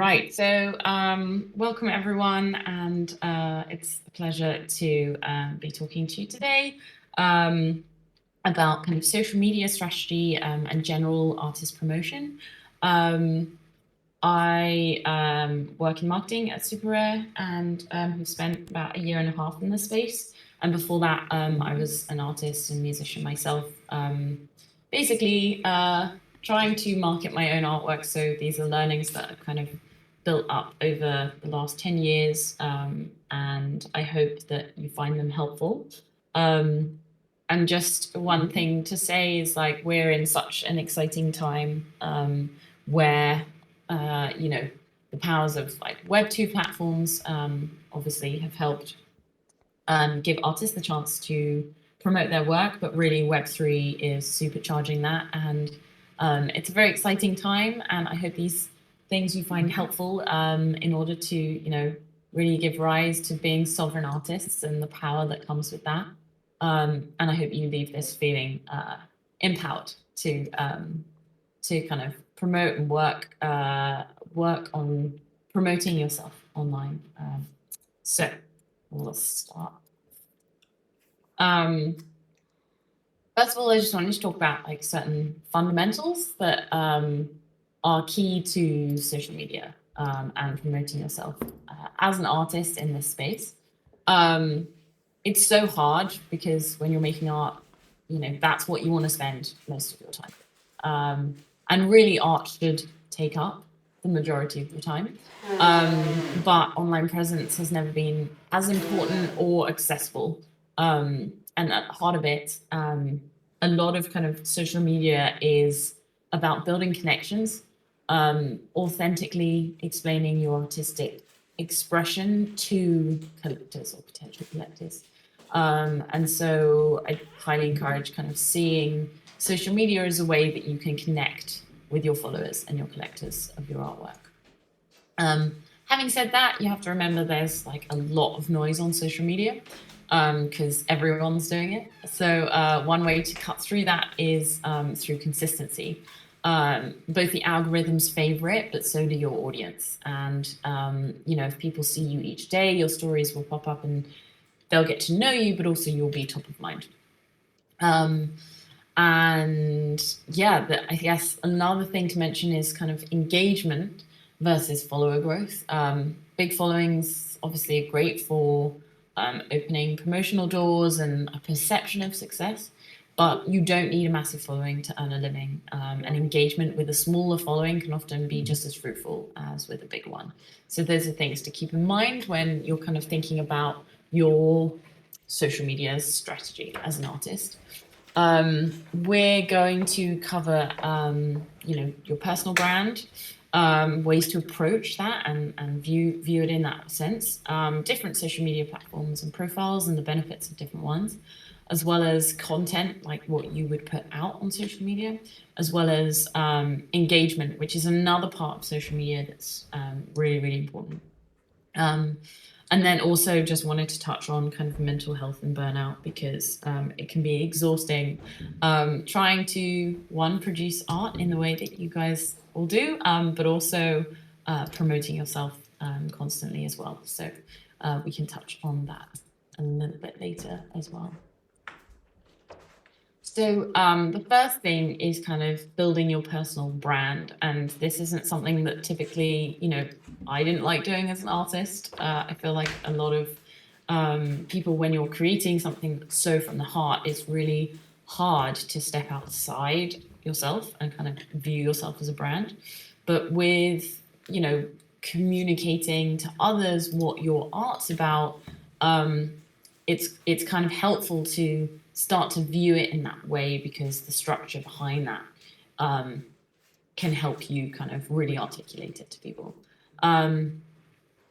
right, so welcome everyone, and it's a pleasure to be talking to you today about kind of social media strategy and general artist promotion. I work in marketing at SuperRare and have spent about 1.5 years in this space. And before that, I was an artist and musician myself, basically trying to market my own artwork. So these are learnings that I've kind of built up over the last 10 years, and I hope that you find them helpful. And just one thing to say is, like, we're in such an exciting time where the powers of like Web 2 platforms obviously have helped give artists the chance to promote their work, but really Web 3 is supercharging that, and it's a very exciting time. And I hope these things you find helpful in order to really give rise to being sovereign artists and the power that comes with that. And I hope you leave this feeling empowered to kind of promote and work on promoting yourself online. So we'll start. First of all, I just wanted to talk about like certain fundamentals that are key to social media and promoting yourself as an artist in this space. It's so hard because when you're making art, that's what you want to spend most of your time. And really art should take up the majority of your time. But online presence has never been as important or accessible. And at the heart of it, a lot of kind of social media is about building connections, authentically explaining your artistic expression to collectors or potential collectors. And so I highly encourage kind of seeing social media as a way that you can connect with your followers and your collectors of your artwork. Having said that, you have to remember there's like a lot of noise on social media because everyone's doing it. So one way to cut through that is through consistency. Both the algorithms favor it, but so do your audience. And if people see you each day, your stories will pop up and they'll get to know you, but also you'll be top of mind. And yeah, I guess another thing to mention is kind of engagement versus follower growth. Big followings obviously are great for opening promotional doors and a perception of success, but you don't need a massive following to earn a living. And engagement with a smaller following can often be just as fruitful as with a big one. So those are things to keep in mind when you're kind of thinking about your social media strategy as an artist. We're going to cover, your personal brand, ways to approach that and view it in that sense, different social media platforms and profiles and the benefits of different ones, as well as content, like what you would put out on social media, as well as engagement, which is another part of social media that's really, really important. And then also just wanted to touch on kind of mental health and burnout, because it can be exhausting trying to, one, produce art in the way that you guys all do, but also promoting yourself constantly as well. So we can touch on that a little bit later as well. So the first thing is kind of building your personal brand. And this isn't something that typically, I didn't like doing as an artist. I feel like a lot of people, when you're creating something so from the heart, it's really hard to step outside yourself and kind of view yourself as a brand. But with, communicating to others what your art's about, it's kind of helpful to start to view it in that way, because the structure behind that can help you kind of really articulate it to people.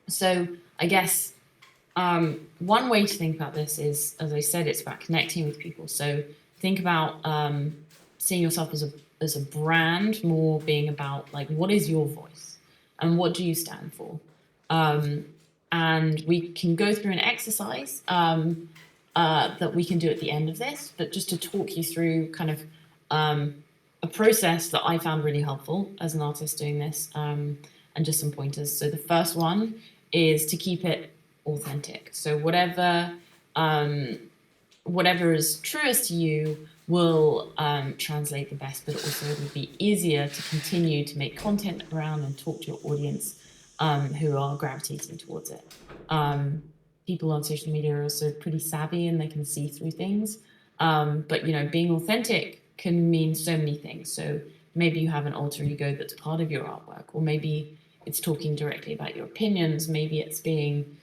So I guess one way to think about this is, as I said, it's about connecting with people. So think about seeing yourself as a brand, more being about like, what is your voice and what do you stand for? And we can go through an exercise that we can do at the end of this, but just to talk you through kind of a process that I found really helpful as an artist doing this, and and just some pointers. So the first one is to keep it authentic. So whatever is truest to you will translate the best, but also it will be easier to continue to make content around and talk to your audience who are gravitating towards it. People on social media are also pretty savvy and they can see through things. But being authentic can mean so many things. So maybe you have an alter ego that's part of your artwork, or maybe it's talking directly about your opinions. Maybe it's being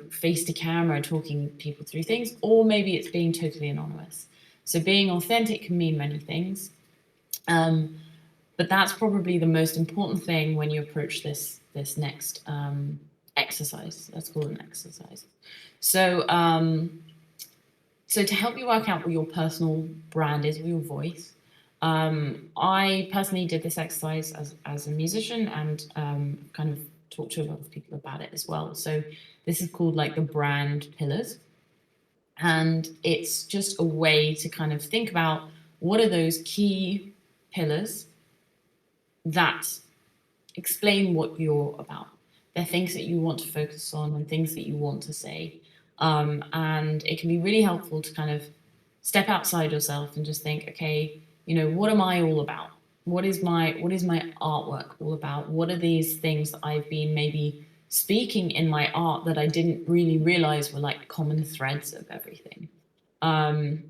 face to camera, talking people through things, or maybe it's being totally anonymous. So being authentic can mean many things. But that's probably the most important thing when you approach this next exercise. Let's call it an exercise. So to help you work out what your personal brand is, or your voice, I personally did this exercise as a musician, and kind of talked to a lot of people about it as well. So this is called like the brand pillars. And it's just a way to kind of think about what are those key pillars that explain what you're about. They're things that you want to focus on and things that you want to say. And it can be really helpful to kind of step outside yourself and just think, okay, what am I all about? What is my artwork all about? What are these things that I've been maybe speaking in my art that I didn't really realize were like common threads of everything? And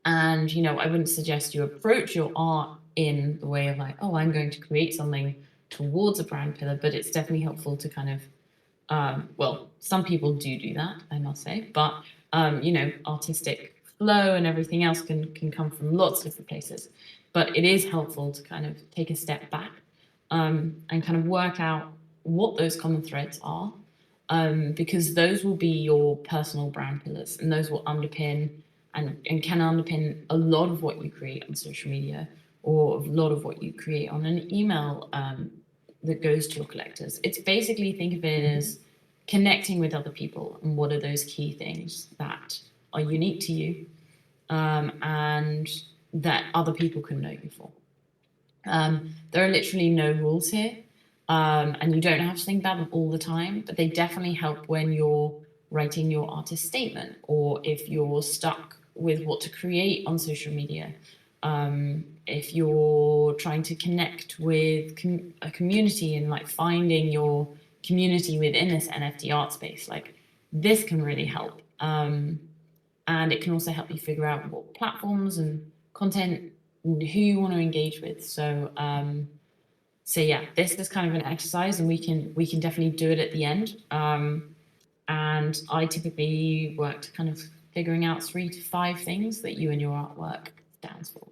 I wouldn't suggest you approach your art in the way of like, oh, I'm going to create something towards a brand pillar, but it's definitely helpful to kind of, well, some people do that, I must say, but artistic flow and everything else can come from lots of different places. But it is helpful to kind of take a step back and kind of work out what those common threads are, because those will be your personal brand pillars, and those will underpin and can underpin a lot of what you create on social media, or a lot of what you create on an email that goes to your collectors. It's basically, think of it as connecting with other people, and what are those key things that are unique to you, and that other people can know you for. There are literally no rules here, and you don't have to think about them all the time, but they definitely help when you're writing your artist statement, or if you're stuck with what to create on social media, if you're trying to connect with a community and like finding your community within this NFT art space, like this can really help. And it can also help you figure out what platforms and content and who you want to engage with. So yeah, this is kind of an exercise, and we can definitely do it at the end. And I typically work to kind of figuring out 3 to 5 things that you and your artwork stands for.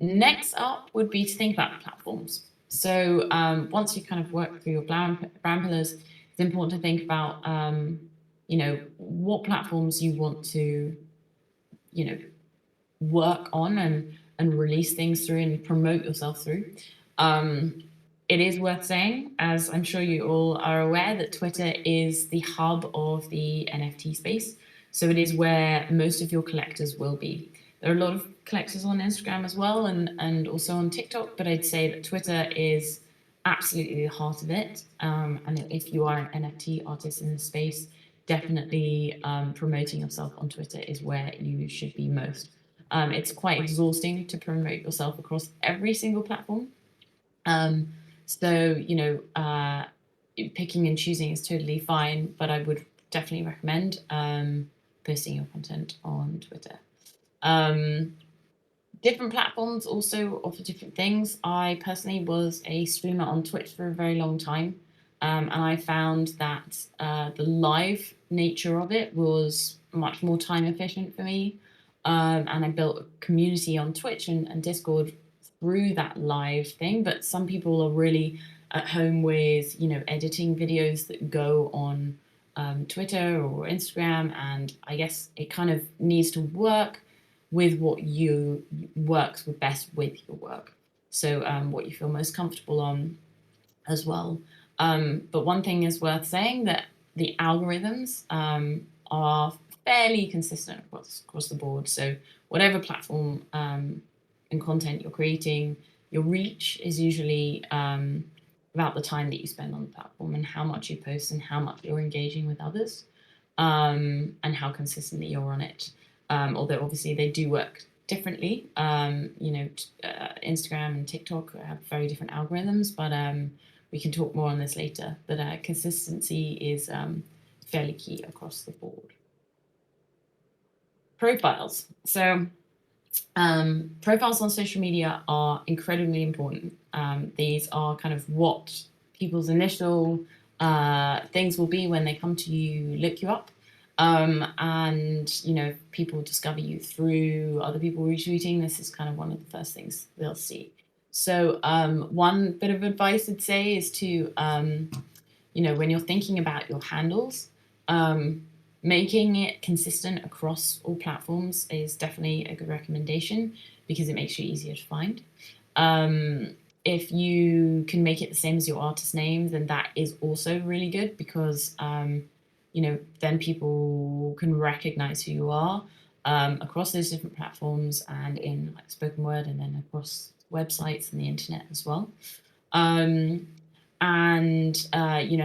Next up would be to think about platforms. So once you kind of work through your brand pillars, it's important to think about what platforms you want to work on and release things through and promote yourself through. It is worth saying, as I'm sure you all are aware, that Twitter is the hub of the NFT space. So it is where most of your collectors will be. There are a lot of collectors on Instagram as well, and also on TikTok, but I'd say that Twitter is absolutely the heart of it. And if you are an NFT artist in the space, definitely promoting yourself on Twitter is where you should be most. It's quite exhausting to promote yourself across every single platform. So, picking and choosing is totally fine, but I would definitely recommend posting your content on Twitter. Different platforms also offer different things. I personally was a streamer on Twitch for a very long time, and I found that the live nature of it was much more time efficient for me. And I built a community on Twitch and Discord through that live thing. But some people are really at home with, editing videos that go on Twitter or Instagram. And I guess it kind of needs to work with what works best with your work. So what you feel most comfortable on as well. But one thing is worth saying, that the algorithms are fairly consistent across the board. So whatever platform and content you're creating, Your reach is usually about the time that you spend on the platform and how much you post and how much you're engaging with others, and how consistently you're on it. Although obviously they do work differently. Instagram and TikTok have very different algorithms, but we can talk more on this later. But consistency is fairly key across the board. Profiles. So profiles on social media are incredibly important. These are kind of what people's initial things will be when they come to you, look you up. And people discover you through other people retweeting. This is kind of one of the first things they'll see. So one bit of advice I'd say is to when you're thinking about your handles, making it consistent across all platforms is definitely a good recommendation because it makes you easier to find. If you can make it the same as your artist name, then that is also really good because then people can recognize who you are across those different platforms and in like spoken word, and then across websites and the internet as well.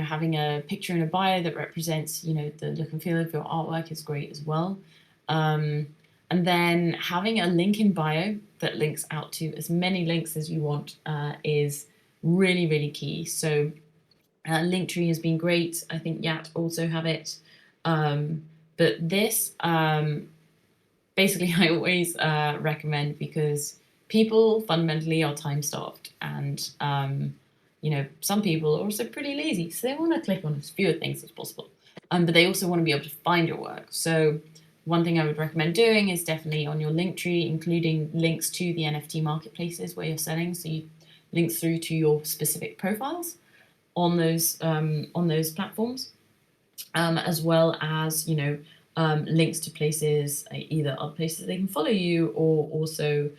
Having a picture and a bio that represents the look and feel of your artwork is great as well. And then having a link in bio that links out to as many links as you want is really, really key. So Linktree has been great. I think Yat also have it. But this basically I always recommend because people fundamentally are time starved, and some people are also pretty lazy, so they want to click on as fewer things as possible. But they also want to be able to find your work. So one thing I would recommend doing is definitely on your Linktree, including links to the NFT marketplaces where you're selling. So you link through to your specific profiles on those platforms, as well as links to places, either other places they can follow you, or also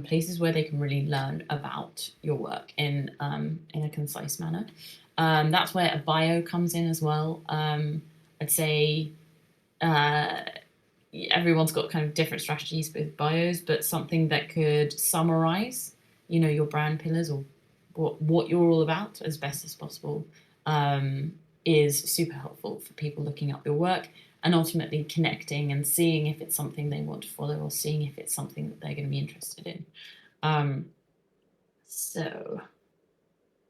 places where they can really learn about your work in a concise manner. That's where a bio comes in as well. I'd say everyone's got kind of different strategies with bios, but something that could summarize your brand pillars or what you're all about as best as possible is super helpful for people looking up your work and ultimately connecting and seeing if it's something they want to follow or seeing if it's something that they're going to be interested in. So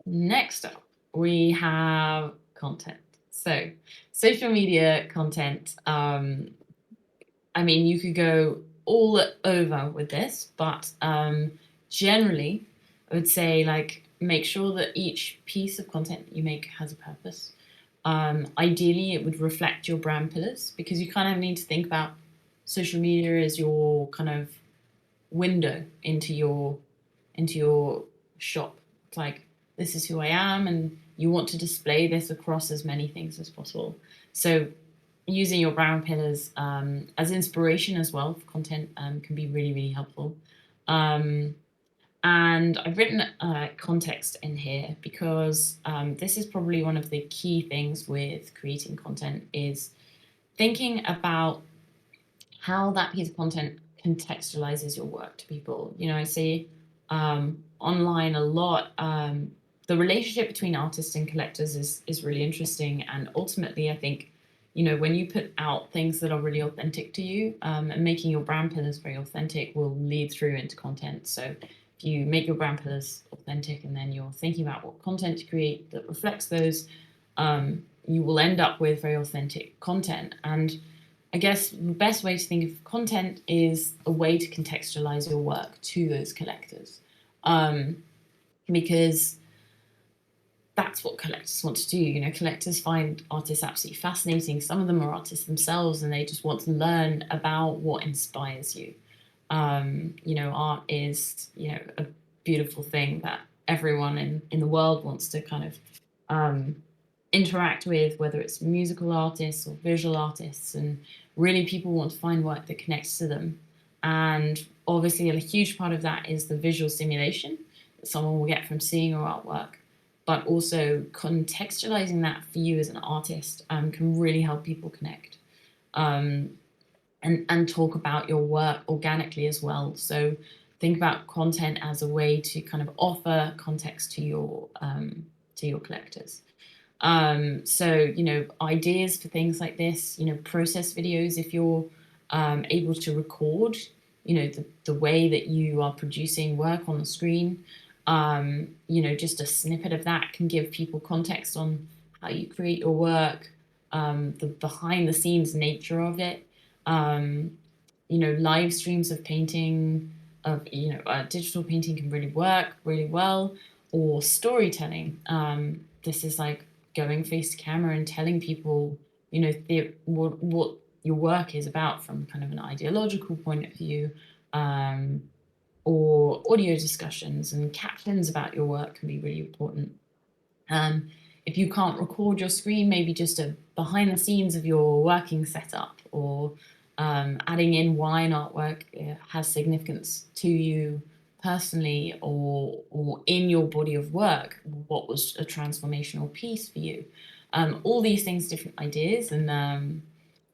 next up, we have content. So social media content. You could go all over with this, but generally, I would say make sure that each piece of content you make has a purpose. Ideally, it would reflect your brand pillars because you kind of need to think about social media as your kind of window into your shop. It's like, this is who I am, and you want to display this across as many things as possible. So using your brand pillars as inspiration as well for content can be really, really helpful. And I've written context in here because this is probably one of the key things with creating content is thinking about how that piece of content contextualizes your work to people. I see online a lot, the relationship between artists and collectors is really interesting. And ultimately, I think, when you put out things that are really authentic to you, and making your brand pillars very authentic will lead through into content. So if you make your brand pillars authentic and then you're thinking about what content to create that reflects those, you will end up with very authentic content. And I guess the best way to think of content is a way to contextualize your work to those collectors, because that's what collectors want to do. Collectors find artists absolutely fascinating. Some of them are artists themselves, and they just want to learn about what inspires you. Art is, a beautiful thing that everyone in the world wants to kind of interact with, whether it's musical artists or visual artists, and really people want to find work that connects to them. And obviously a huge part of that is the visual stimulation that someone will get from seeing your artwork, but also contextualizing that for you as an artist can really help people connect and talk about your work organically as well. So think about content as a way to kind of offer context to your collectors. So, you know, ideas for things like this, you know, process videos, if you're able to record, you know, the way that you are producing work on the screen, you know, just a snippet of that can give people context on how you create your work, the behind the scenes nature of it. You know, live streams of painting, of, you know, digital painting can really work really well, or storytelling. This is like going face to camera and telling people, you know, what your work is about from kind of an ideological point of view, or audio discussions and captions about your work can be really important. If you can't record your screen, maybe just a behind the scenes of your working setup, or adding in why an artwork has significance to you personally, or in your body of work, what was a transformational piece for you. All these things, different ideas, and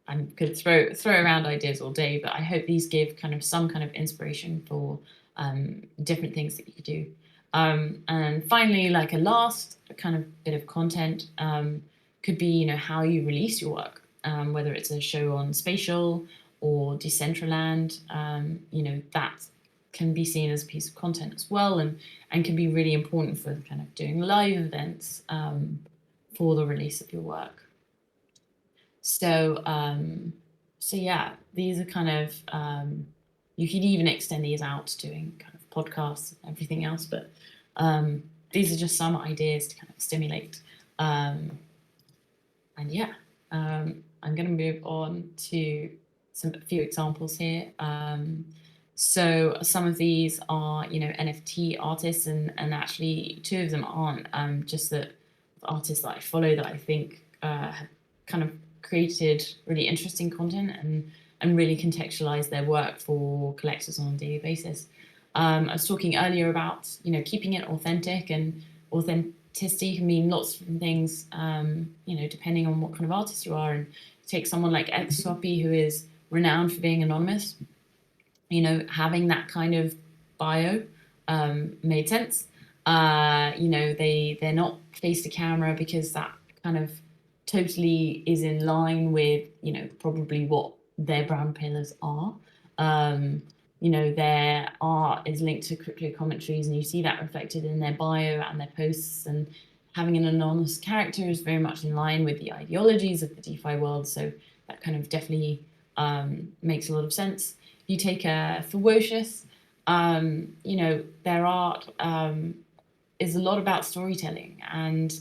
I could throw around ideas all day, but I hope these give kind of some kind of inspiration for different things that you could do. And finally, like a last kind of bit of content could be, you know, how you release your work, whether it's a show on Spatial or Decentraland, you know, that can be seen as a piece of content as well, and can be really important for kind of doing live events for the release of your work. So, so yeah, these are kind of, you could even extend these out to doing kind of podcasts and everything else, but these are just some ideas to kind of stimulate. And yeah, I'm going to move on to a few examples here. So some of these are, you know, NFT artists, and actually two of them aren't, just that artists that I follow that I think have kind of created really interesting content and really contextualized their work for collectors on a daily basis. I was talking earlier about, you know, keeping it authentic, and authenticity can mean lots of different things, you know, depending on what kind of artist you are. And take someone like XSwappy, who is renowned for being anonymous. You know, having that kind of bio made sense. You know, they're not face to camera because that kind of totally is in line with, you know, probably what their brand pillars are. You know, their art is linked to crypto commentaries, and you see that reflected in their bio and their posts. And having an anonymous character is very much in line with the ideologies of the DeFi world. So that kind of definitely makes a lot of sense. You take a Ferocious, you know, their art is a lot about storytelling, and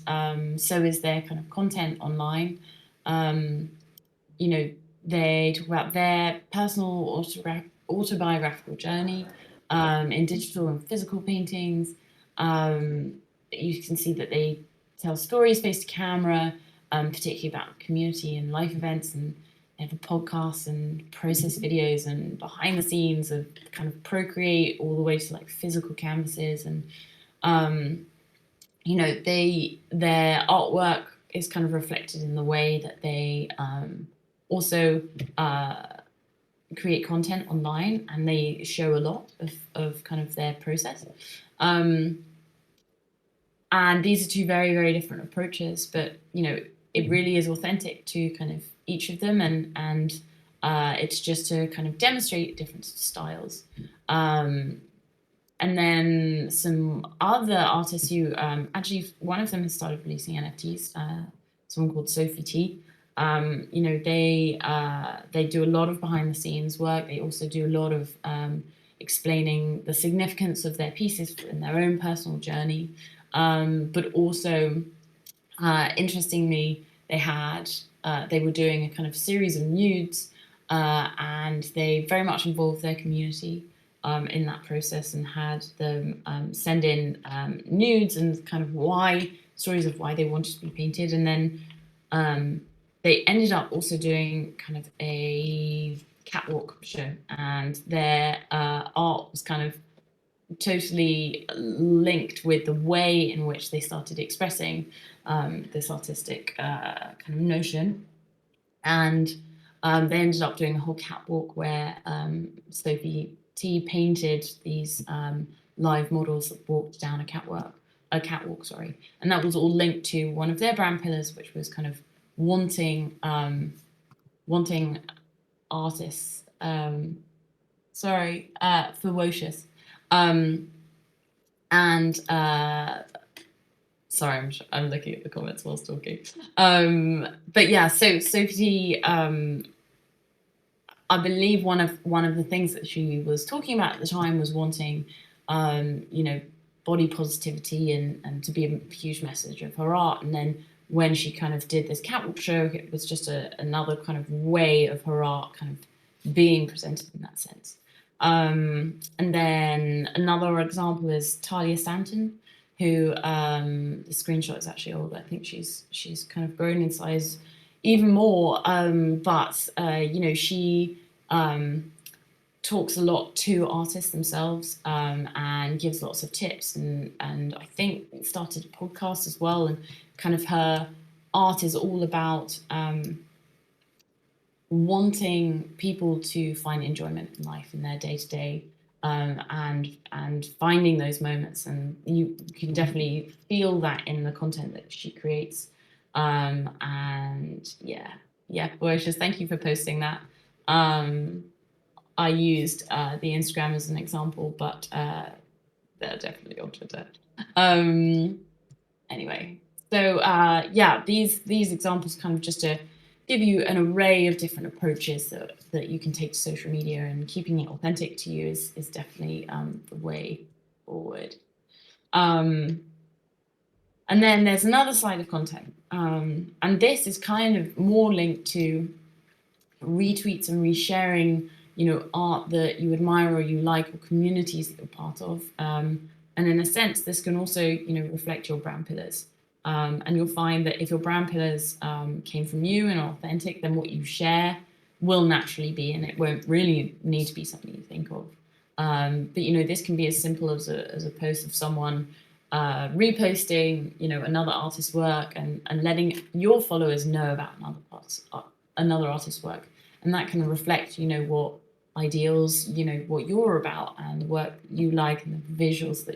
so is their kind of content online. You know, they talk about their personal autobiographical journey in digital and physical paintings. You can see that they tell stories face to camera, particularly about community and life events, and they have a podcast and process videos and behind the scenes of kind of Procreate all the way to like physical canvases. And you know, their artwork is kind of reflected in the way that they also create content online, and they show a lot of kind of their process. And these are two very, very different approaches, but, you know, it really is authentic to kind of each of them, and it's just to kind of demonstrate different styles. And then some other artists who actually, one of them has started releasing NFTs, someone called Sophie T. You know, they do a lot of behind the scenes work. They also do a lot of explaining the significance of their pieces in their own personal journey. But also, interestingly, they were doing a kind of series of nudes, and they very much involved their community in that process, and had them send in nudes and kind of stories of why they wanted to be painted. And then they ended up also doing kind of a catwalk show, and their art was kind of totally linked with the way in which they started expressing this artistic kind of notion. And they ended up doing a whole catwalk where Sophie NFT painted these live models that walked down a catwalk, and that was all linked to one of their brand pillars, which was kind of wanting artists, ferocious, and sorry, I'm looking at the comments whilst talking. But yeah, so Sophie, I believe one of the things that she was talking about at the time was wanting, body positivity and to be a huge message of her art. And then when she kind of did this catwalk show, it was just another kind of way of her art kind of being presented in that sense. And then another example is Talia Stanton, who the screenshot is actually old. I think she's kind of grown in size even more. But she talks a lot to artists themselves and gives lots of tips, and I think started a podcast as well. And kind of her art is all about wanting people to find enjoyment in life in their day-to-day, and finding those moments, and you can definitely feel that in the content that she creates. And yeah, Boishas, thank you for posting that. I used the Instagram as an example, but they're definitely on Twitter. Anyway, so these examples kind of just to give you an array of different approaches that you can take to social media, and keeping it authentic to you is definitely the way forward. And then there's another side of content, and this is kind of more linked to retweets and resharing, art that you admire or you like, or communities that you're part of. And in a sense, this can also, reflect your brand pillars. And you'll find that if your brand pillars came from you and are authentic, then what you share will naturally be, and it won't really need to be something you think of. But this can be as simple as a post of someone reposting, another artist's work, and letting your followers know about another artist's work, and that can reflect, what ideals, what you're about, and the work you like, and the visuals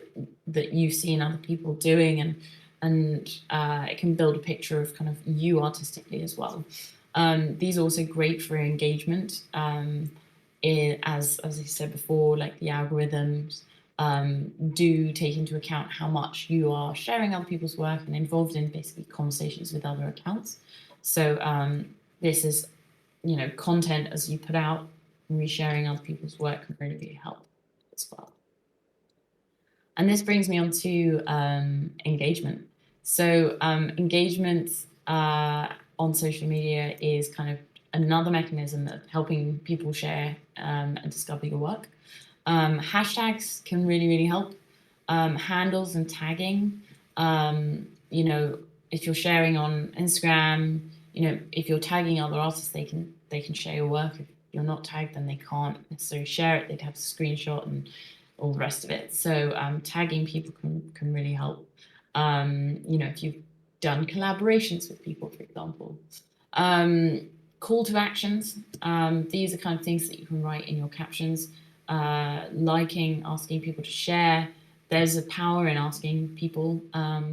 that you see in other people doing, and it can build a picture of kind of you artistically as well. These are also great for engagement, as I said before, like the algorithms do take into account how much you are sharing other people's work and involved in basically conversations with other accounts. So this is, content as you put out, resharing other people's work can really help as well. And this brings me on to engagement. So engagement on social media is kind of another mechanism of helping people share and discover your work. Hashtags can really, really help. Handles and tagging, if you're sharing on Instagram, if you're tagging other artists, they can share your work. If you're not tagged, then they can't necessarily share it. They'd have to screenshot and all the rest of it. So tagging people can really help. If you've done collaborations with people, for example. Call to actions. These are kind of things that you can write in your captions. Liking, asking people to share. There's a power in asking people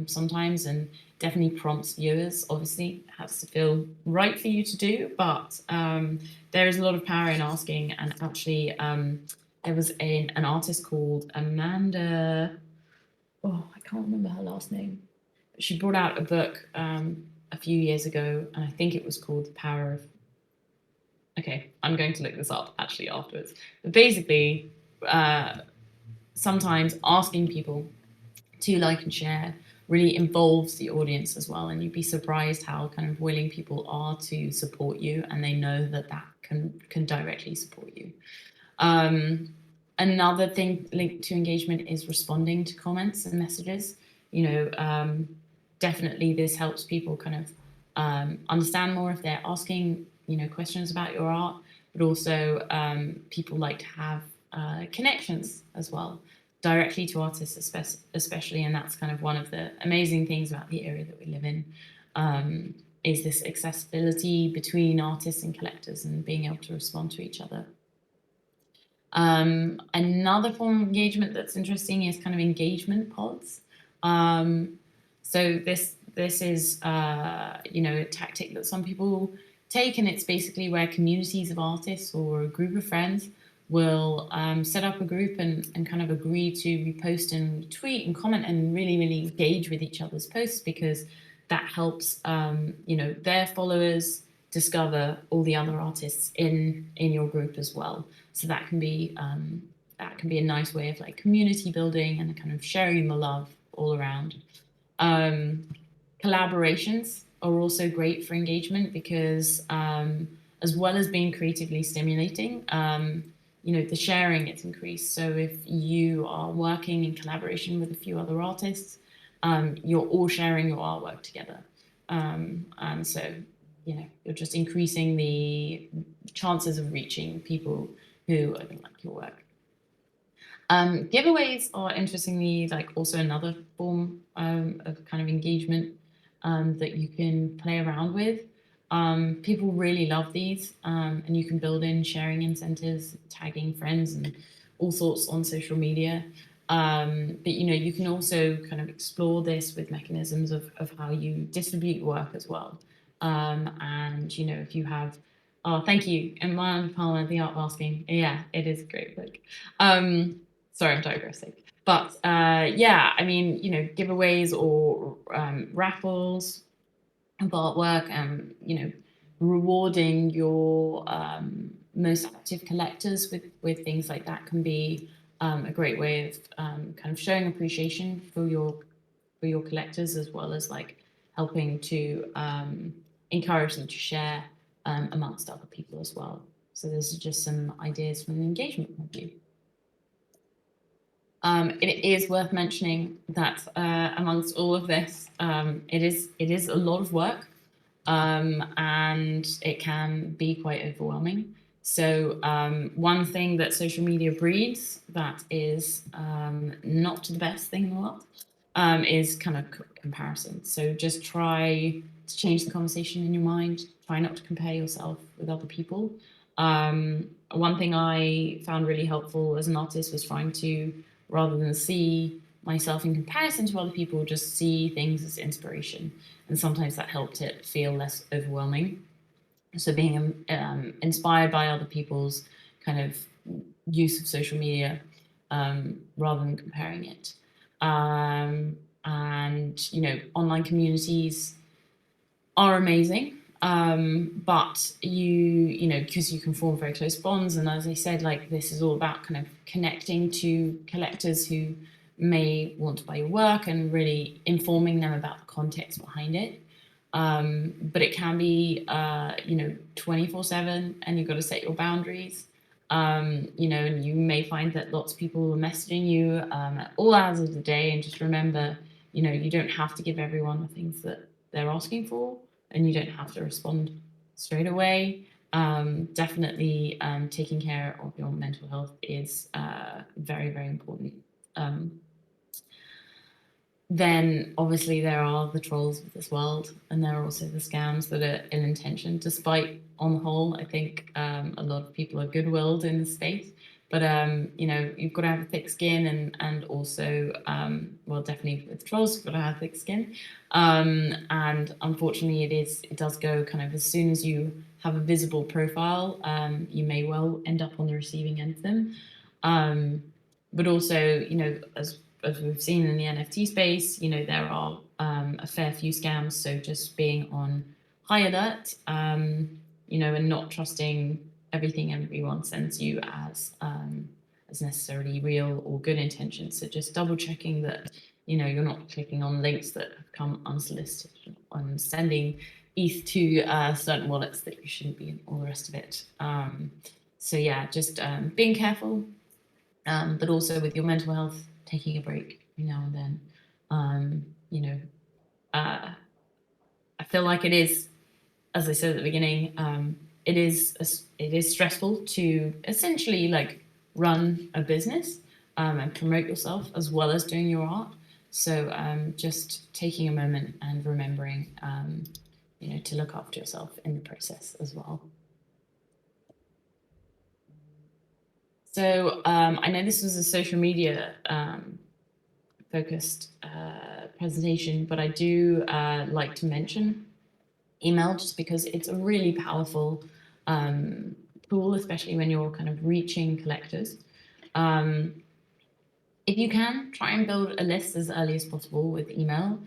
sometimes, and definitely prompts viewers. Obviously, it has to feel right for you to do, but there is a lot of power in asking. And actually, there was an artist called Amanda. Oh, I can't remember her last name. She brought out a book a few years ago, and I think it was called The Power of... Okay, I'm going to look this up actually afterwards. But basically, sometimes asking people to like and share really involves the audience as well, and you'd be surprised how kind of willing people are to support you, and they know that can directly support you. Another thing linked to engagement is responding to comments and messages. Definitely this helps people kind of understand more if they're asking, questions about your art, but also people like to have connections as well, directly to artists especially, and that's kind of one of the amazing things about the area that we live in, is this accessibility between artists and collectors and being able to respond to each other. Another form of engagement that's interesting is kind of engagement pods. So this is a tactic that some people take, and it's basically where communities of artists or a group of friends will set up a group and kind of agree to repost and tweet and comment and really engage with each other's posts, because that helps their followers discover all the other artists in your group as well. So that can be a nice way of like community building and kind of sharing the love all around. Collaborations are also great for engagement because as well as being creatively stimulating, the sharing gets increased. So if you are working in collaboration with a few other artists, you're all sharing your artwork together. And so, you're just increasing the chances of reaching people who are going to like your work. Giveaways are interestingly like also another form of kind of engagement that you can play around with. People really love these, and you can build in sharing incentives, tagging friends, and all sorts on social media. But you can also kind of explore this with mechanisms of how you distribute work as well. And if you have, oh, thank you, Emma Palmer, The Art of Asking. Yeah, it is a great book. Sorry, I'm digressing. But giveaways or raffles of artwork, and rewarding your most active collectors with things like that can be a great way of kind of showing appreciation for your collectors, as well as like helping to encourage them to share amongst other people as well. So those are just some ideas from an engagement point of view. It is worth mentioning that amongst all of this, it is a lot of work, and it can be quite overwhelming. So one thing that social media breeds that is not the best thing in the world is kind of comparison. So just try to change the conversation in your mind. Try not to compare yourself with other people. One thing I found really helpful as an artist was trying to, rather than see myself in comparison to other people, just see things as inspiration. And sometimes that helped it feel less overwhelming. So being inspired by other people's kind of use of social media rather than comparing it. And, online communities are amazing. But because you can form very close bonds. And as I said, like this is all about kind of connecting to collectors who may want to buy your work and really informing them about the context behind it. But it can be, 24/7, and you've got to set your boundaries. And you may find that lots of people are messaging you at all hours of the day, and just remember, you don't have to give everyone the things that they're asking for, and you don't have to respond straight away. Definitely taking care of your mental health is very, very important. Then obviously there are the trolls of this world, and there are also the scams that are ill-intentioned, despite on the whole, I think a lot of people are good-willed in the space. But you've got to have a thick skin, and also definitely with trolls, you've got to have thick skin. And unfortunately it does go kind of, as soon as you have a visible profile, you may well end up on the receiving end of them. But also, as we've seen in the NFT space, there are a fair few scams. So just being on high alert, and not trusting everything everyone sends you as necessarily real or good intentions. So just double checking that, you're not clicking on links that have come unsolicited, on sending ETH to certain wallets that you shouldn't be, and all the rest of it. So yeah, just being careful, but also with your mental health, taking a break every now and then. I feel like it is, as I said at the beginning, it is stressful to essentially like run a business and promote yourself as well as doing your art. So just taking a moment and remembering, to look after yourself in the process as well. So I know this was a social media focused presentation, but I do like to mention email just because it's a really powerful tool, especially when you're kind of reaching collectors. If you can, try and build a list as early as possible with email.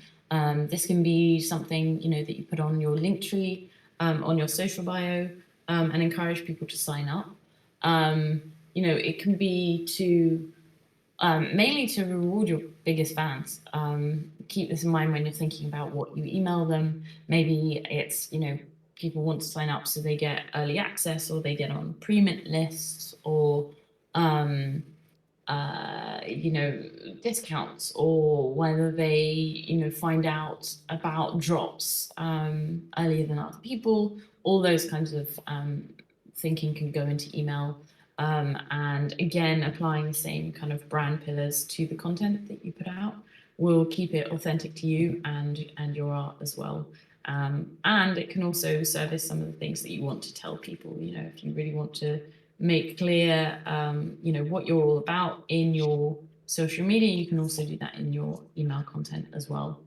This can be something, you know, that you put on your link tree, on your social bio, and encourage people to sign up. You know, it can be to mainly to reward your biggest fans. Keep this in mind when you're thinking about what you email them. Maybe it's, you know, people want to sign up so they get early access, or they get on pre-mint lists, or you know, discounts, or whether they, you know, find out about drops earlier than other people. All those kinds of thinking can go into email. And again, applying the same kind of brand pillars to the content that you put out will keep it authentic to you and your art as well. And it can also service some of the things that you want to tell people. You know, if you really want to make clear, you know, what you're all about in your social media, you can also do that in your email content as well.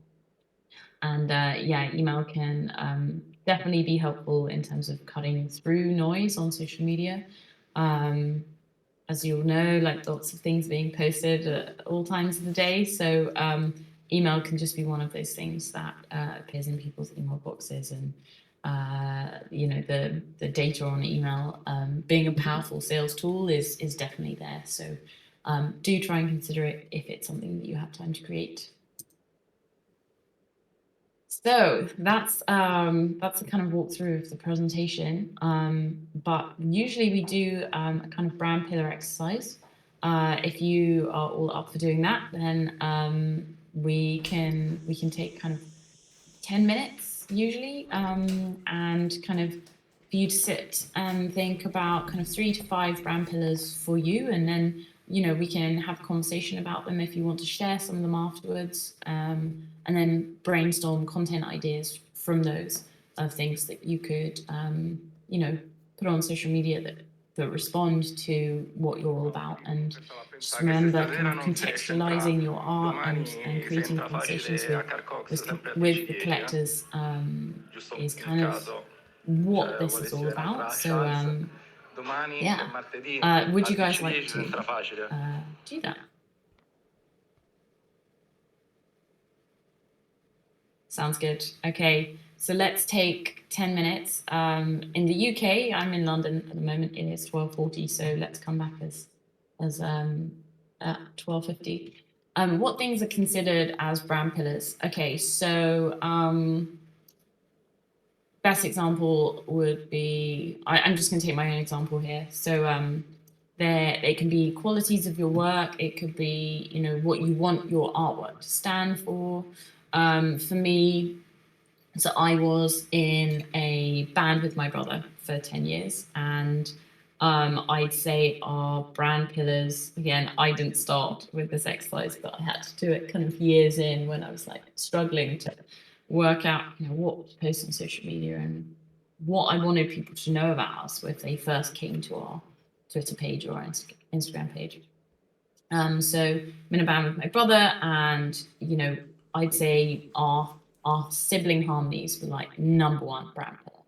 And yeah, email can definitely be helpful in terms of cutting through noise on social media. As you'll know, like lots of things being posted at all times of the day. So email can just be one of those things that appears in people's email boxes. And you know, the data on email being a powerful sales tool is definitely there. So do try and consider it if it's something that you have time to create. So that's a kind of walkthrough of the presentation. But usually we do a kind of brand pillar exercise. If you are all up for doing that, then we can take kind of 10 minutes usually, and kind of for you to sit and think about kind of 3 to 5 brand pillars for you, and then, you know, we can have a conversation about them if you want to share some of them afterwards, and then brainstorm content ideas from those of things that you could, you know, put on social media that respond to what you're all about. And just remember, kind of contextualizing your art and creating conversations with the collectors is kind of what this is all about. So yeah, would you guys like to do that? Sounds good. Okay, so let's take 10 minutes. In the UK, I'm in London at the moment. It is 12:40, so let's come back as at 12:50. What things are considered as brand pillars? Okay, so best example would be, I'm just going to take my own example here. So it can be qualities of your work. It could be, you know, what you want your artwork to stand for. For me, so I was in a band with my brother for 10 years, and I'd say our brand pillars, again, I didn't start with this exercise, but I had to do it kind of years in when I was like struggling to work out, you know, what to post on social media and what I wanted people to know about us if they first came to our Twitter page or our Instagram page. So I'm in a band with my brother, and, you know, I'd say our sibling harmonies were like #1 brand pillar.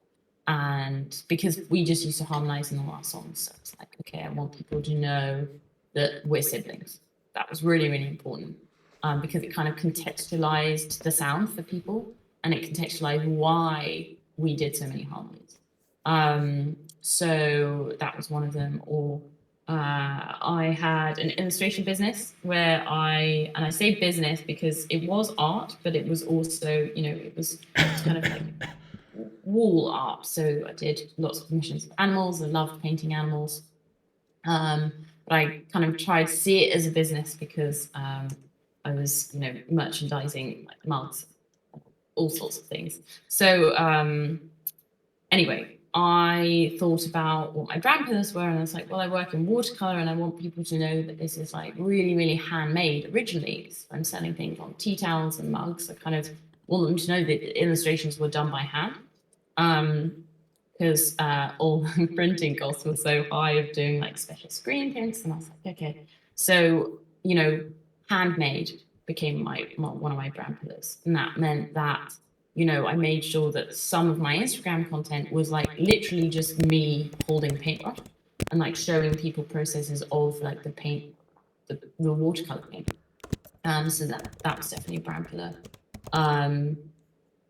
And because we just used to harmonize in all our songs, so it's like, okay, I want people to know that we're siblings. That was really, really important, because it kind of contextualized the sound for people, and it contextualized why we did so many harmonies. So that was one of them. Or I had an illustration business where and I say business because it was art, but it was also, you know, it was kind of like wall art. So I did lots of commissions of animals. I loved painting animals. But I kind of tried to see it as a business because I was, you know, merchandising like mugs, all sorts of things. So anyway, I thought about what my brand pillars were, and I was like, well, I work in watercolor, and I want people to know that this is like really, really handmade originally. I'm selling things on tea towels and mugs. I kind of want them to know that the illustrations were done by hand. because all printing costs were so high of doing like special screen prints. And I was like, okay. So, you know, handmade became one of my brand pillars. And that meant that, you know, I made sure that some of my Instagram content was like literally just me holding a paintbrush and like showing people processes of like the paint, the watercolor paint. So that was definitely a brand pillar.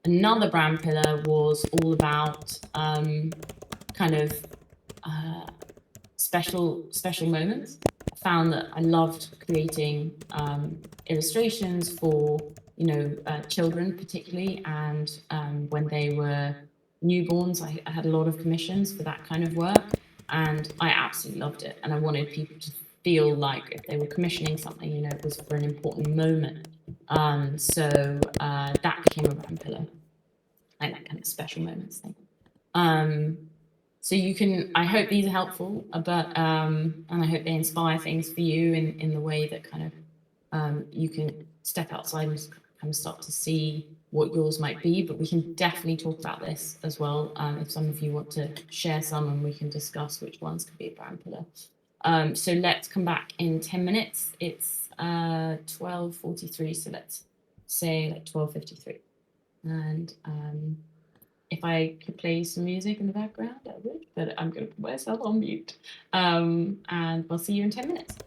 Another brand pillar was all about kind of special moments. I found that I loved creating illustrations for children particularly, and when they were newborns, I had a lot of commissions for that kind of work, and I absolutely loved it. And I wanted people to feel like if they were commissioning something, you know, it was for an important moment. So that became a brand pillar, like that kind of special moments thing. So you can, I hope these are helpful, and I hope they inspire things for you in the way that kind of you can step outside and kind of start to see what yours might be. But we can definitely talk about this as well. If some of you want to share some, and we can discuss which ones could be a brand pillar. So let's come back in 10 minutes. It's 12:43, so let's say like 12:53. And if I could play some music in the background, I would, but I'm going to put myself on mute. And we'll see you in 10 minutes.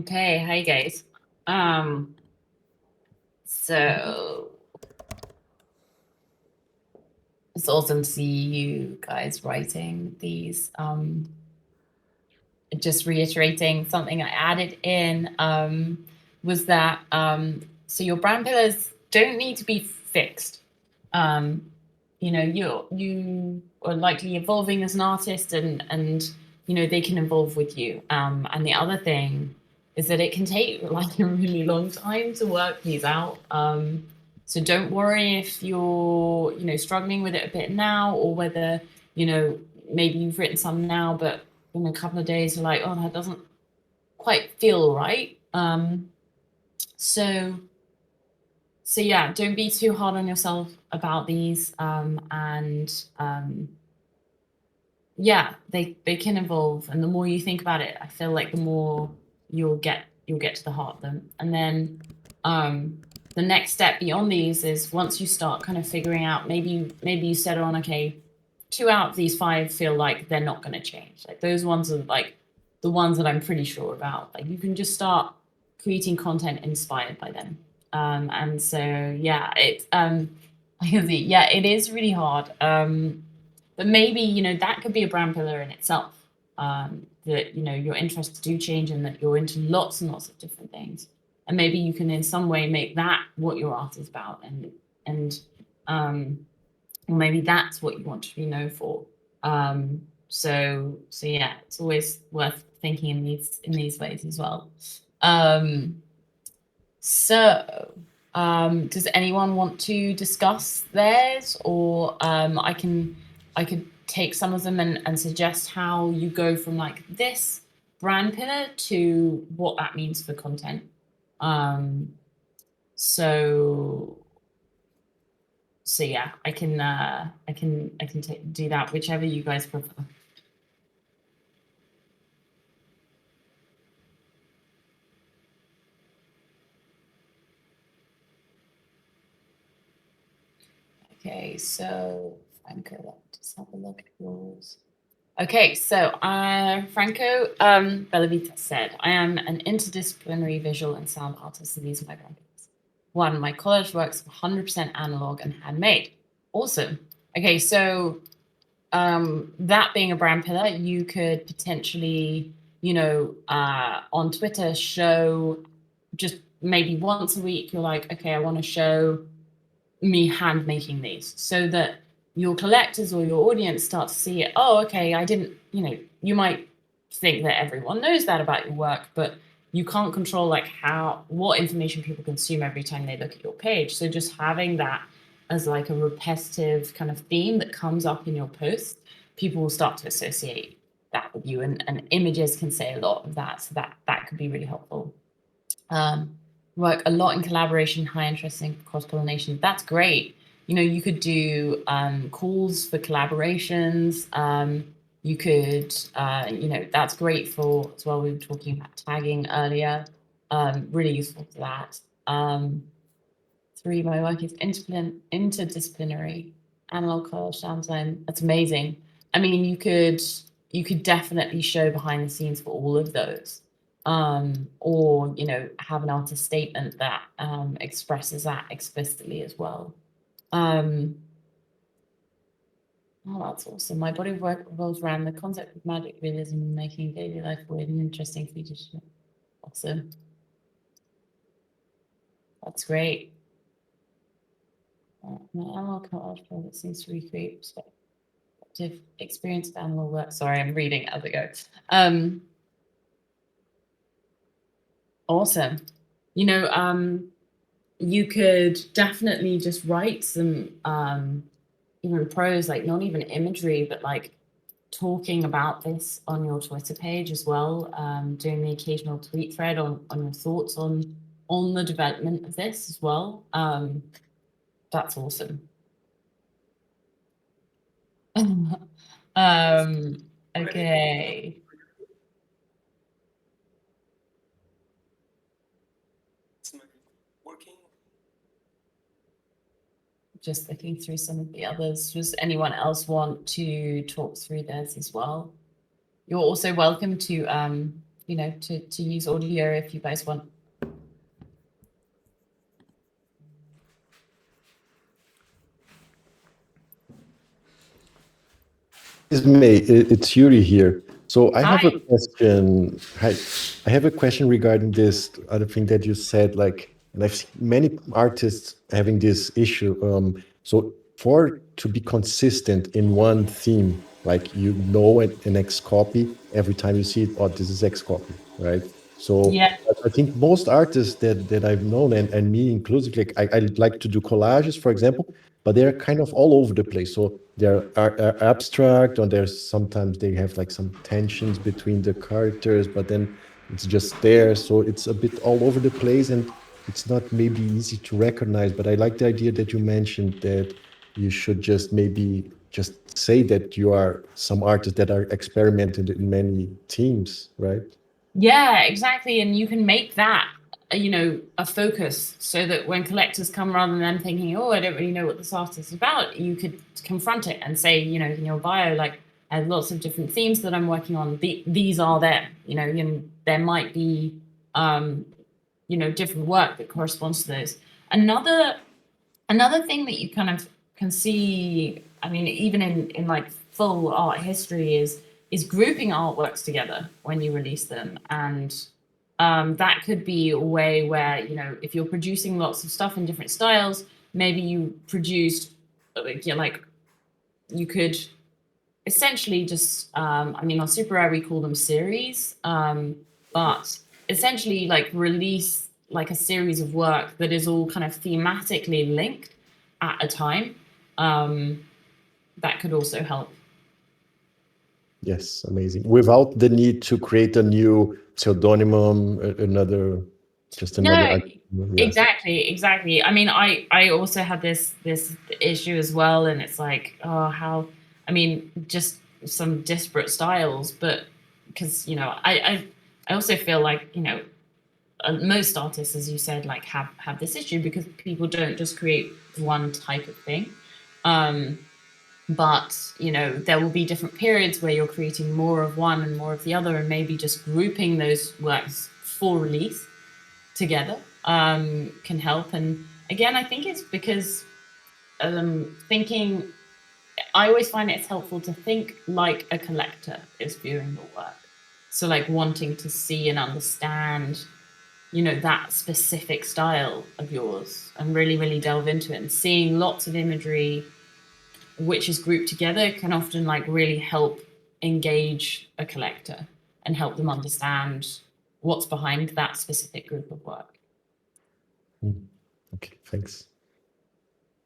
Okay, hi guys. So it's awesome to see you guys writing these. Just reiterating something I added in was that so your brand pillars don't need to be fixed. You know, you are likely evolving as an artist, and you know they can evolve with you. And the other thing is that it can take like a really long time to work these out. So don't worry if you're struggling with it a bit now, or whether maybe you've written some now, but in a couple of days you're like, oh, that doesn't quite feel right. So yeah, don't be too hard on yourself about these. Yeah, they can evolve, and the more you think about it, I feel like the more you'll get to the heart of them. And then the next step beyond these is once you start kind of figuring out, maybe you settle on, okay, 2 out of these 5 feel like they're not going to change. Like those ones are like the ones that I'm pretty sure about. Like you can just start creating content inspired by them. And so yeah, it is really hard. But maybe, that could be a brand pillar in itself. That, your interests do change and that you're into lots and lots of different things. And maybe you can in some way make that what your art is about, and or maybe that's what you want to be known for. So yeah, it's always worth thinking in these ways as well. So does anyone want to discuss theirs, or I could take some of them and suggest how you go from like this brand pillar to what that means for content. So yeah, I can do that, whichever you guys prefer. Okay, so Franco, let's have a look at yours. Okay, so Franco Bellavita said, I am an interdisciplinary visual and sound artist, and these are my brand pillars. 1, my college works 100% analog and handmade. Awesome. Okay, so that being a brand pillar, you could potentially, on Twitter show just maybe once a week, you're like, okay, I want to show me hand making these, so that your collectors or your audience start to see it. Oh, okay, I didn't, you might think that everyone knows that about your work, but you can't control like what information people consume every time they look at your page. So just having that as like a repetitive kind of theme that comes up in your post, people will start to associate that with you, and images can say a lot of that. So that could be really helpful. Work a lot in collaboration, high interest in cross-pollination. That's great. You could do calls for collaborations. You could, that's great for as well. We were talking about tagging earlier. Really useful for that. 3, my work is interdisciplinary, analog, color, sound design. That's amazing. I mean, you could definitely show behind the scenes for all of those. Or have an artist statement that expresses that explicitly as well. Oh, that's awesome. My body of work revolves around the concept of magic realism, making daily life weird and interesting for you to show. Awesome. That's great. My analog art project seems to recreate perspective experience of animal work. Sorry, I'm reading as I go. Awesome. You could definitely just write some prose, like not even imagery, but like talking about this on your Twitter page as well, doing the occasional tweet thread on your thoughts on the development of this as well. That's awesome. Okay. Just looking through some of the others. Does anyone else want to talk through theirs as well? You're also welcome to, to use audio if you guys want. Esmay, it's Yuri here. So I have a Hi. question. Hi, I have a question regarding this other thing that you said, like, and I've seen many artists having this issue. So to be consistent in one theme, like an X copy every time you see it, oh, this is X copy, right? So Yeah. I think most artists that I've known, and me inclusive, like I like to do collages, for example, but they're kind of all over the place. So are abstract, or there's sometimes they have like some tensions between the characters, but then it's just there. So it's a bit all over the place, and it's not maybe easy to recognize. But I like the idea that you mentioned that you should just maybe just say that you are some artists that are experimented in many teams, right? Yeah, exactly. And you can make that, a focus so that when collectors come, rather than them thinking, oh, I don't really know what this artist is about, you could confront it and say, in your bio, like, I have lots of different themes that I'm working on. These are them, there might be, different work that corresponds to those. Another thing that you kind of can see, I mean, even in like full art history, is grouping artworks together when you release them. And that could be a way where, if you're producing lots of stuff in different styles, maybe you produced, like you could essentially just, I mean, on SuperRare, we call them series, but essentially like release like a series of work that is all kind of thematically linked at a time. That could also help. Yes, amazing. Without the need to create a new pseudonym, just No, another. Yeah. exactly. I mean, I also had this issue as well, and it's like, oh, how, I mean, just some disparate styles, but because I also feel like most artists, as you said, like have this issue because people don't just create one type of thing. But there will be different periods where you're creating more of one and more of the other, and maybe just grouping those works for release together can help. And again, I think it's because thinking, I always find it's helpful to think like a collector is viewing your work. So like wanting to see and understand that specific style of yours and really delve into it, and seeing lots of imagery which is grouped together can often like really help engage a collector and help them understand what's behind that specific group of work. Okay, thanks.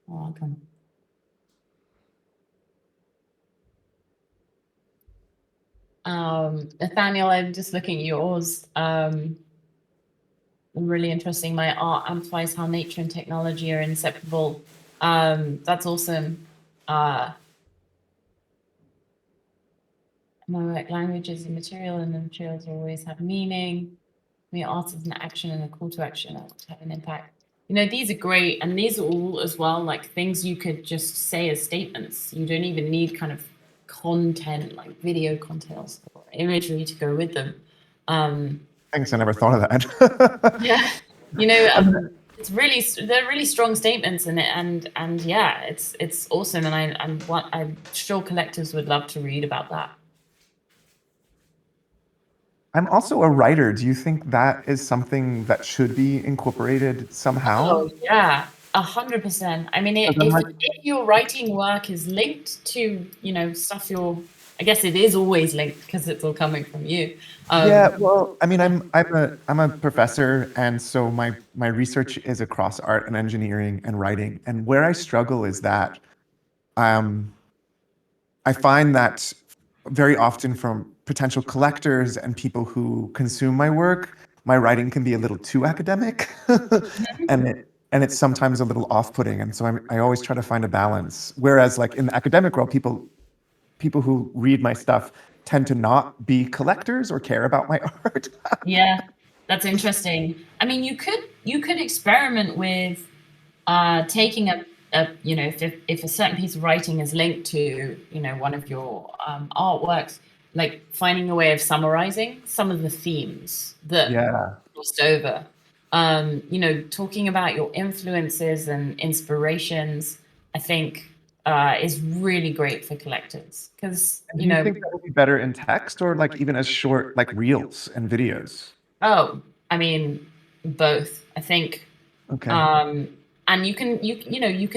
You're welcome. Nathaniel, I'm just looking at yours. Really interesting. My art amplifies how nature and technology are inseparable. That's awesome. My work language is immaterial, and the materials always have meaning. The art is an action and a call to action that have an impact. These are great, and these are all as well like things you could just say as statements. You don't even need kind of content like video content or imagery to go with them. Thanks, I never thought of that. Yeah, they're really strong statements in it, and yeah, it's awesome, and I'm sure collectors would love to read about that. I'm also a writer. Do you think that is something that should be incorporated somehow? Oh yeah, 100%. I mean, if your writing work is linked to stuff I guess it is always linked because it's all coming from you. Yeah, well, I mean, I'm a professor, and so my research is across art and engineering and writing. And where I struggle is that I find that very often from potential collectors and people who consume my work, my writing can be a little too academic, and it's sometimes a little off-putting. And so I always try to find a balance. Whereas, like in the academic world, people who read my stuff tend to not be collectors or care about my art. Yeah, that's interesting. I mean, you could experiment with taking if a certain piece of writing is linked to one of your artworks, like finding a way of summarizing some of the themes that crossed over. You know, talking about your influences and inspirations, I think is really great for collectors because, you know, think that would be better in text or like even as short, like reels and videos? Oh, I mean, both. I think. Okay. And you know, you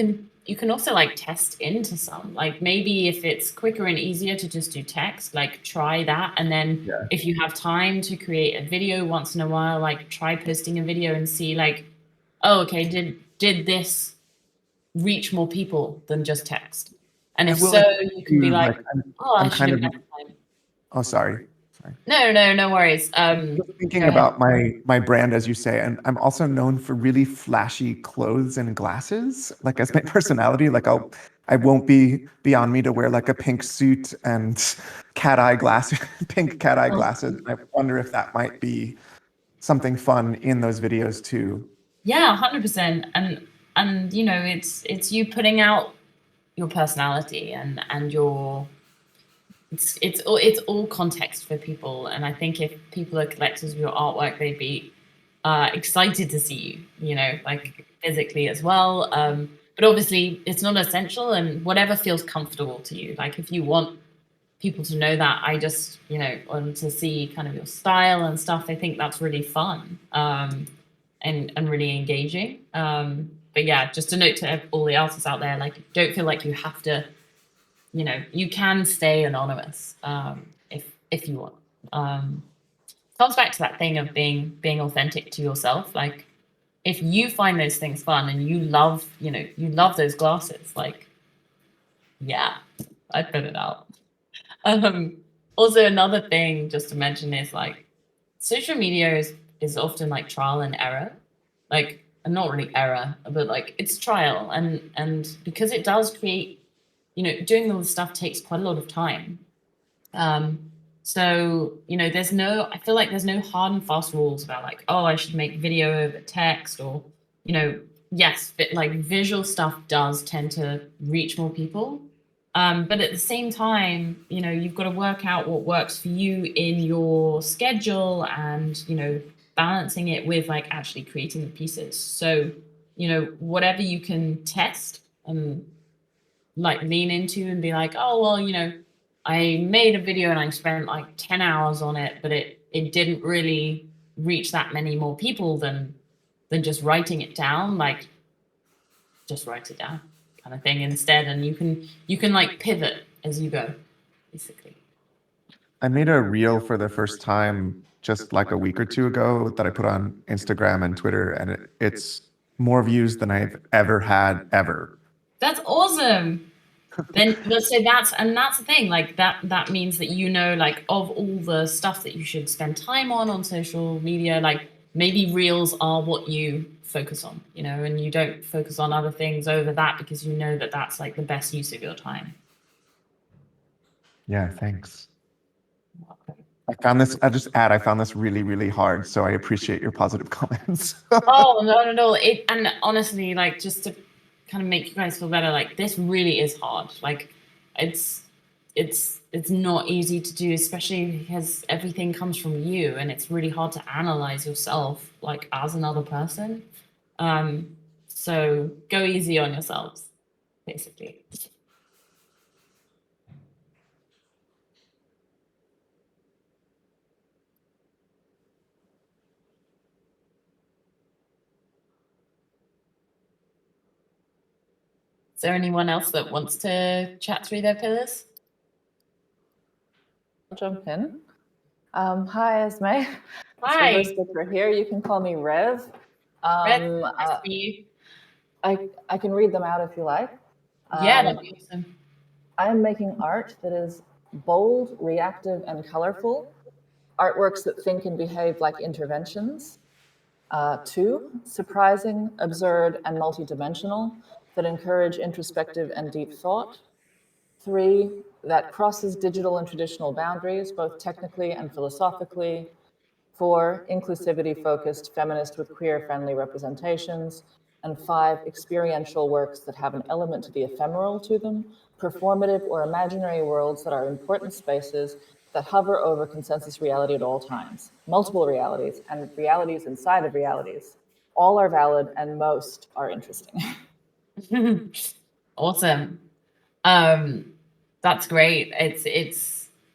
can also like test into some, like maybe if it's quicker and easier to just do text, like try that. And then if you have time to create a video once in a while, like try posting a video and see like, oh, okay, did this reach more people than just text? And if so, you can be like, oh, I should invest time. Oh, sorry. No worries. Just thinking about my brand, as you say, and I'm also known for really flashy clothes and glasses. Like as my personality, like I won't be beyond me to wear like a pink suit and cat eye glasses, pink cat eye glasses. I wonder if that might be something fun in those videos too. Yeah, 100%. And you know, it's you putting out your personality and your it's all context for people. And I think if people are collectors of your artwork, they'd be excited to see you, you know, like physically as well. But obviously it's not essential, and whatever feels comfortable to you. Like if you want people to know that, I just, you know, want to see kind of your style and stuff. I think that's really fun and really engaging. But yeah, just a note to all the artists out there, like don't feel like you have to, you know, you can stay anonymous if you want. Comes back to that thing of being authentic to yourself. Like if you find those things fun and you love, you know, you love those glasses, like yeah, I'd put it out. Also another thing just to mention is like social media is often like trial and error. Like, and not really error, but like it's trial, and because it does create, you know, doing all this stuff takes quite a lot of time. So, you know, I feel like there's no hard and fast rules about like, oh, I should make video over text, or, you know, yes, but like visual stuff does tend to reach more people. But at the same time, you know, you've got to work out what works for you in your schedule and, you know, balancing it with like actually creating the pieces. So, you know, whatever you can test and like lean into and be like, oh, well, you know, I made a video and I spent like 10 hours on it, but it didn't really reach that many more people than just writing it down. Like, just write it down kind of thing instead. And you can like pivot as you go, basically. I made a reel for the first time just like a week or two ago that I put on Instagram and Twitter, and it's more views than I've ever had ever. That's awesome. Then so that's the thing, like that means that, you know, like of all the stuff that you should spend time on social media, like maybe reels are what you focus on, you know, and you don't focus on other things over that because you know that that's like the best use of your time. Yeah, thanks. I found this really, really hard, so I appreciate your positive comments. Oh, no. And honestly, like, just to kind of make you guys feel better, like, this really is hard. Like, it's not easy to do, especially because everything comes from you, and it's really hard to analyze yourself, like, as another person. So go easy on yourselves, basically. Is there anyone else that wants to chat through their pillars? I'll jump in. Hi, Esmay. Hi. It's reverse picture here. You can call me Rev. Rev, nice to meet you. I can read them out if you like. Yeah, that'd be awesome. I am making art that is bold, reactive, and colorful. Artworks that think and behave like interventions. 2, surprising, absurd, and multidimensional, that encourage introspective and deep thought. 3, that crosses digital and traditional boundaries, both technically and philosophically. 4, inclusivity-focused, feminist with queer-friendly representations. And 5, experiential works that have an element to the ephemeral to them, performative or imaginary worlds that are important spaces that hover over consensus reality at all times, multiple realities, and realities inside of realities. All are valid and most are interesting. Awesome. That's great.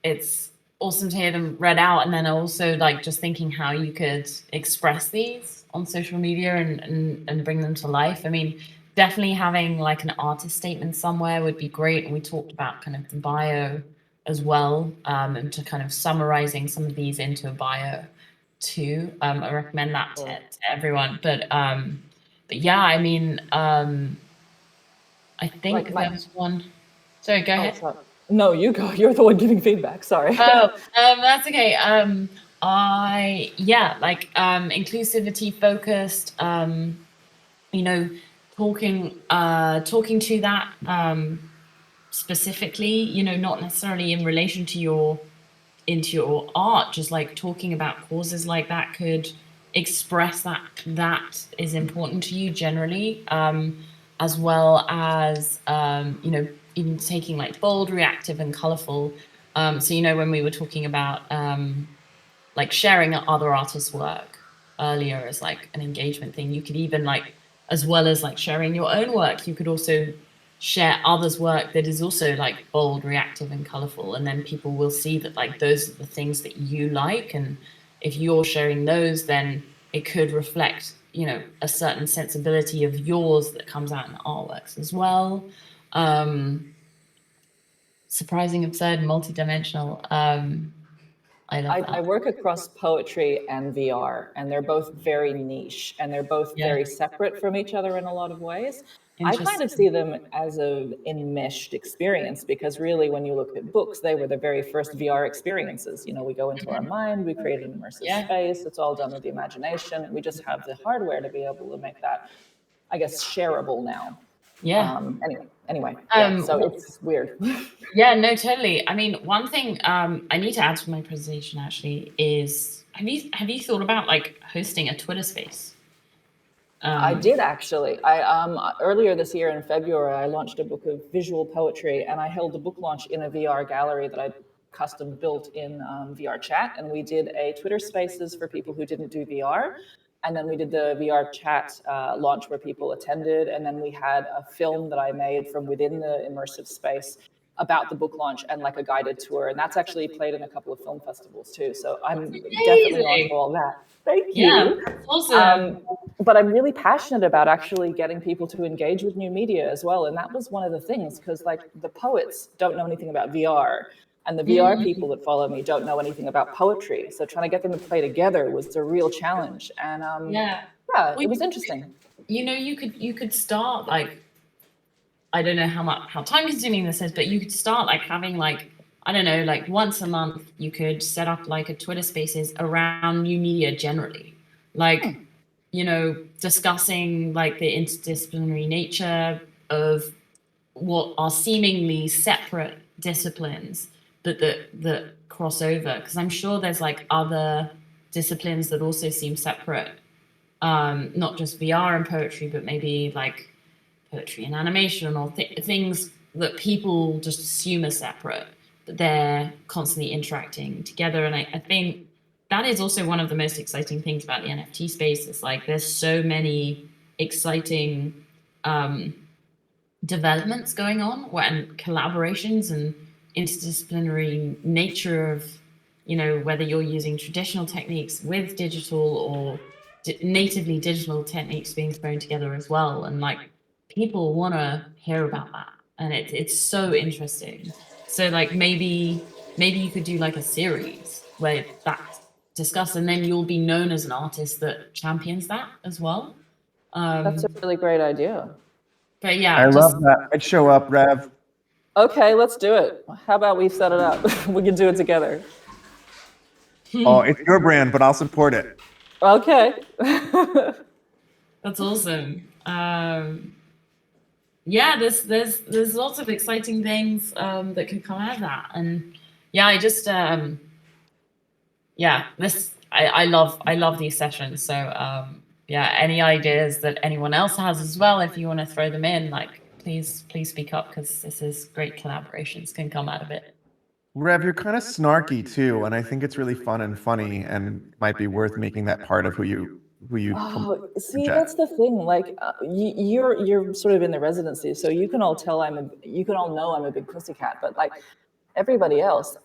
It's awesome to hear them read out, and then also like just thinking how you could express these on social media and bring them to life. I mean, definitely having like an artist statement somewhere would be great. And we talked about kind of the bio as well, and to kind of summarizing some of these into a bio too. I recommend that to everyone. But yeah, I mean, I think there was one. Sorry, go ahead. Sorry. No, you go. You're the one giving feedback. Sorry. That's okay. Inclusivity focused. You know, talking to that specifically. You know, not necessarily in relation to your art, just like talking about causes like that could express that is important to you generally, as well as you know, even taking like bold, reactive, and colorful. So you know, when we were talking about like sharing other artists' work earlier as like an engagement thing, you could even like, as well as like sharing your own work, you could also share others' work that is also like bold, reactive, and colorful, and then people will see that like those are the things that you like, and if you're sharing those, then it could reflect, you know, a certain sensibility of yours that comes out in the artworks as well. Surprising, absurd, multidimensional. I love that. I work across poetry and VR, and they're both very niche, and they're both very separate from each other in a lot of ways. I kind of see them as an enmeshed experience, because really, when you look at books, they were the very first VR experiences. You know, we go into our mind, we create an immersive space. It's all done with the imagination. We just have the hardware to be able to make that, I guess, shareable now. Anyway, so it's weird. Yeah, no, totally. I mean, one thing I need to add to my presentation actually is, have you thought about like hosting a Twitter space? I did actually. Earlier this year in February, I launched a book of visual poetry, and I held a book launch in a VR gallery that I custom built in VR chat. And we did a Twitter Spaces for people who didn't do VR. And then we did the VR chat launch where people attended. And then we had a film that I made from within the immersive space about the book launch and like a guided tour. And that's actually played in a couple of film festivals too. So I'm definitely on for all that. Thank you. That's awesome. But I'm really passionate about actually getting people to engage with new media as well. And that was one of the things, because like the poets don't know anything about VR. And the VR people that follow me don't know anything about poetry. So trying to get them to play together was a real challenge. And it was interesting. You know, you could start like, I don't know how time consuming this is, but you could start like having like, I don't know, like once a month, you could set up like a Twitter Spaces around new media generally. Like, you know, discussing like the interdisciplinary nature of what are seemingly separate disciplines, but that cross over. Because I'm sure there's like other disciplines that also seem separate, not just VR and poetry, but maybe like poetry and animation, or things that people just assume are separate, but they're constantly interacting together. And I think that is also one of the most exciting things about the NFT space. Is like there's so many exciting developments going on, and collaborations and interdisciplinary nature of, you know, whether you're using traditional techniques with digital or natively digital techniques being thrown together as well. And like people want to hear about that, and it's so interesting. So like maybe you could do like a series where that's discussed, and then you'll be known as an artist that champions that as well. That's a really great idea. But yeah, I love that. I'd show up, Rev. Okay, let's do it. How about we set it up? We can do it together. Oh, it's your brand, but I'll support it. Okay. That's awesome. Yeah, there's lots of exciting things that can come out of that. And yeah, I just I love these sessions. So yeah, any ideas that anyone else has as well, if you want to throw them in, like please speak up, because this is great collaborations can come out of it. Rev, you're kind of snarky too, and I think it's really fun and funny, and might be worth making that part of who you Oh, see, that's project. the thing. Like, you're sort of in the residency, so you can all tell you can all know I'm a big pussycat. But like everybody else,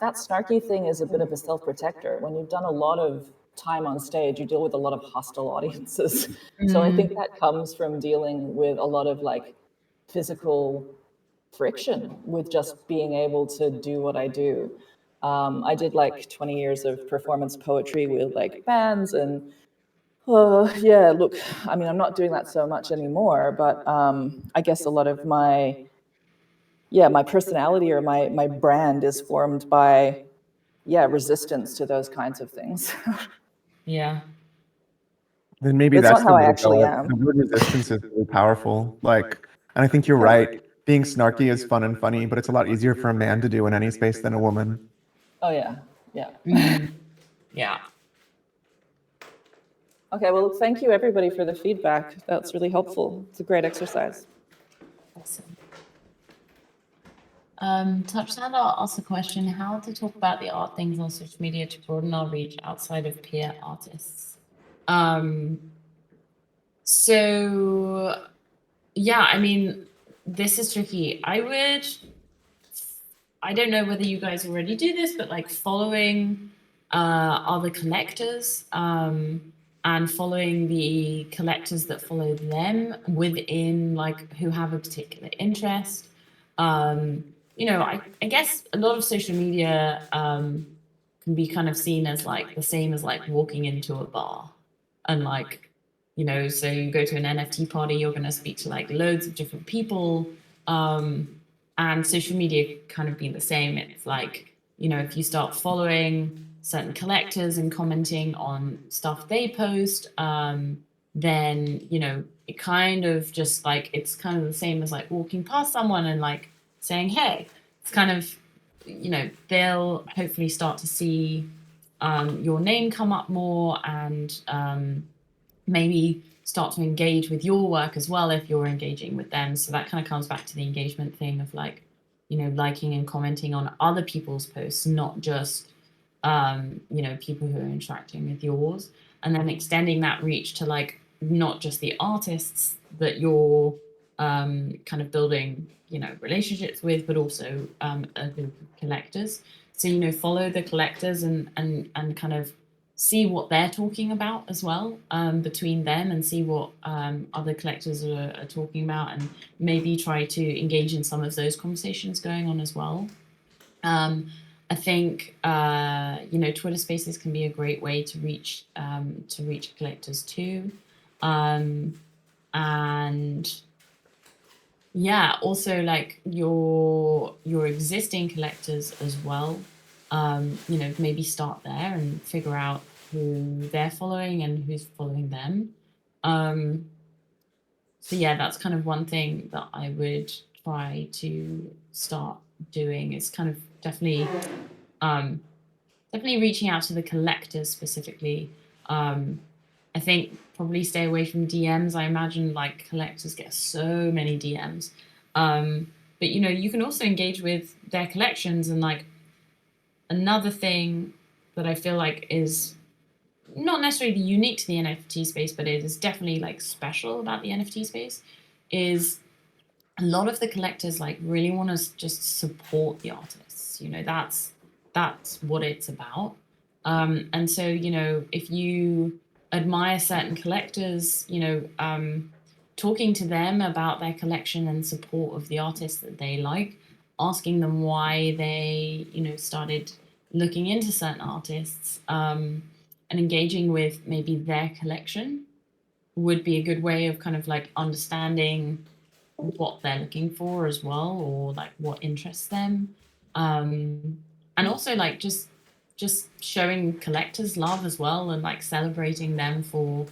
that snarky thing is a bit of a self-protector. When you've done a lot of time on stage, you deal with a lot of hostile audiences. So I think that comes from dealing with a lot of like physical friction with just being able to do what I do. I did like 20 years of performance poetry with like bands and yeah, look, I mean, I'm not doing that so much anymore, but I guess a lot of my personality or my brand is formed by, resistance to those kinds of things. Yeah. Then maybe It's that's not the how I word. actually Though. am. The word resistance is really powerful. Like, and I think you're right. Being snarky is fun and funny, but it's a lot easier for a man to do in any space than a woman. Oh, yeah, yeah. Yeah. Okay, well, thank you everybody for the feedback. That's really helpful. It's a great exercise. Awesome. Touchdown asked a question: how to talk about the art things on social media to broaden our reach outside of peer artists. So yeah, I mean, this is tricky. I don't know whether you guys already do this, but like following other collectors and following the collectors that follow them within like who have a particular interest. I guess a lot of social media can be kind of seen as like the same as like walking into a bar and like, so you go to an NFT party, you're going to speak to like loads of different people. And social media kind of being the same. It's like, if you start following certain collectors and commenting on stuff they post, then, it kind of just like, it's kind of the same as like walking past someone and like saying, hey, it's kind of, they'll hopefully start to see your name come up more and maybe start to engage with your work as well if you're engaging with them. So that kind of comes back to the engagement thing of like, liking and commenting on other people's posts, not just, people who are interacting with yours, and then extending that reach to like not just the artists that you're kind of building, relationships with, but also a group of collectors. So, follow the collectors and kind of see what they're talking about as well between them, and see what other collectors are talking about, and maybe try to engage in some of those conversations going on as well. I think Twitter Spaces can be a great way to reach collectors too, and yeah, also like your existing collectors as well. Maybe start there and figure out who they're following and who's following them. So yeah, that's kind of one thing that I would try to start doing. Is kind of definitely reaching out to the collectors specifically. I think probably stay away from DMs. I imagine like collectors get so many DMs. But you can also engage with their collections. And like another thing that I feel like is not necessarily unique to the NFT space, but it is definitely like special about the NFT space, is a lot of the collectors like really want to just support the artists. That's what it's about. And so, if you admire certain collectors, talking to them about their collection and support of the artists that they like, asking them why they, started looking into certain artists, and engaging with maybe their collection would be a good way of kind of like understanding what they're looking for as well, or like what interests them. And also like just showing collectors love as well, and like celebrating them for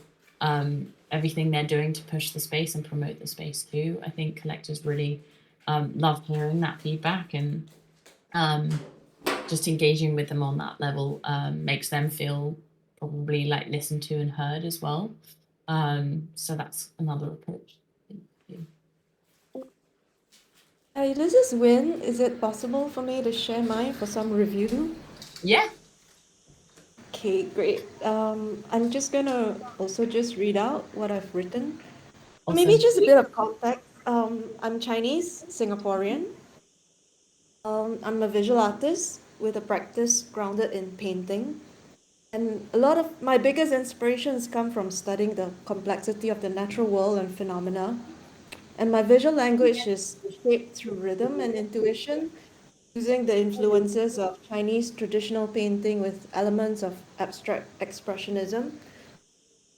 everything they're doing to push the space and promote the space too. I think collectors really love hearing that feedback, and just engaging with them on that level makes them feel probably like listened to and heard as well. So that's another approach. Hi, this is Win. Is it possible for me to share mine for some review? Yeah. Okay, great. I'm just gonna also just read out what I've written. Maybe Awesome. just a bit of context. I'm Chinese, Singaporean. I'm a visual artist with a practice grounded in painting. And a lot of my biggest inspirations come from studying the complexity of the natural world and phenomena. And my visual language is shaped through rhythm and intuition, using the influences of Chinese traditional painting with elements of abstract expressionism.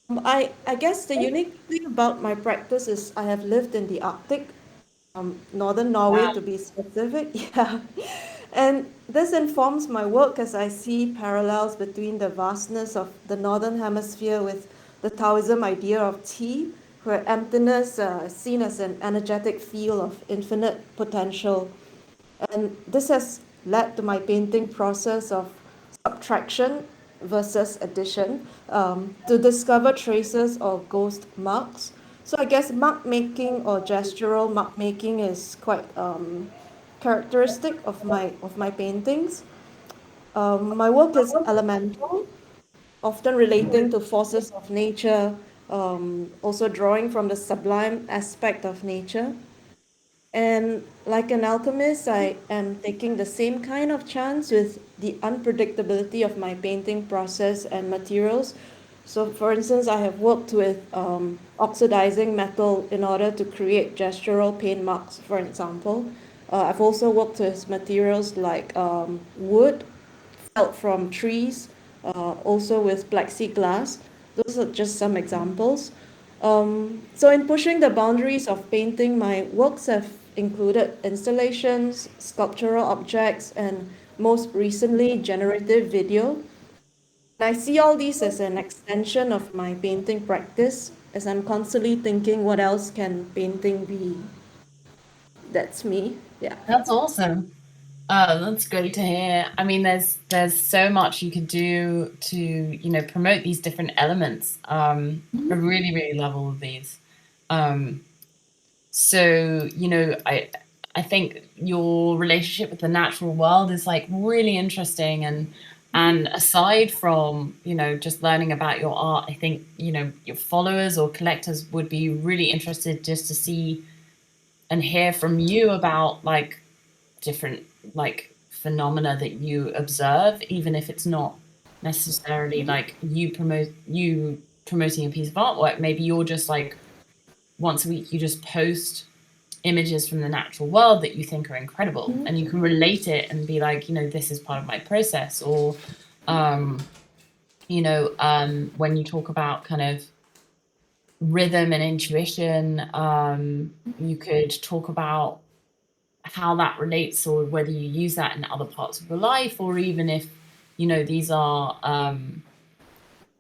I guess the unique thing about my practice is I have lived in the Arctic, northern Norway Wow. to be specific. Yeah. And this informs my work as I see parallels between the vastness of the northern hemisphere with the Taoism idea of tea, where emptiness is seen as an energetic field of infinite potential. And this has led to my painting process of subtraction versus addition, to discover traces or ghost marks. So I guess mark making or gestural mark making is quite characteristic of my paintings. My work is elemental, often relating to forces of nature, also drawing from the sublime aspect of nature. And like an alchemist, I am taking the same kind of chance with the unpredictability of my painting process and materials. So, for instance, I have worked with oxidizing metal in order to create gestural paint marks, for example. I've also worked with materials like wood, felt from trees, also with plexiglass. Those are just some examples. So in pushing the boundaries of painting, my works have included installations, sculptural objects, and most recently, generative video. I see all these as an extension of my painting practice, as I'm constantly thinking, what else can painting be? That's me. Yeah. That's awesome. That's great to hear. I mean, there's so much you could do to, promote these different elements. I really love all of these. So, I think your relationship with the natural world is like really interesting, and aside from, just learning about your art, I think, your followers or collectors would be really interested just to see and hear from you about like different like phenomena that you observe, even if it's not necessarily like you promoting a piece of artwork. Maybe you're just like once a week you just post images from the natural world that you think are incredible, and you can relate it and be like, this is part of my process. Or when you talk about kind of rhythm and intuition, you could talk about how that relates, or whether you use that in other parts of your life, or even if these are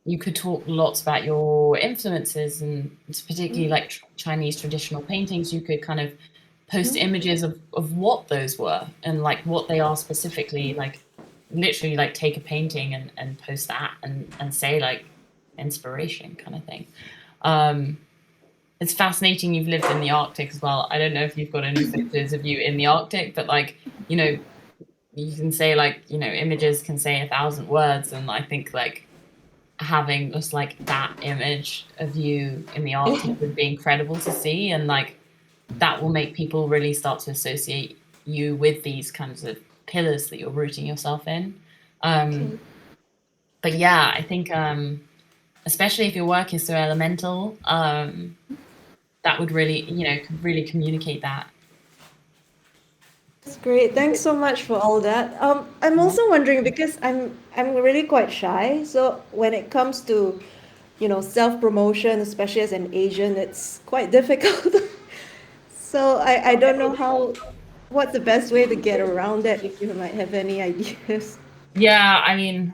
you could talk lots about your influences, and it's particularly like Chinese traditional paintings. You could kind of post images of what those were and like what they are specifically, like literally like take a painting and post that and say like inspiration kind of thing. It's fascinating you've lived in the Arctic as well. I don't know if you've got any pictures of you in the Arctic, but like, you can say like, images can say 1,000 words. And I think like having just like that image of you in the Arctic would be incredible to see. And like, that will make people really start to associate you with these kinds of pillars that you're rooting yourself in. But yeah, I think, especially if your work is so elemental, that would really, could really communicate that. That's great. Thanks so much for all that. I'm also wondering because I'm really quite shy. So when it comes to, self-promotion, especially as an Asian, it's quite difficult. So I don't know what's the best way to get around that, if you might have any ideas. Yeah, I mean,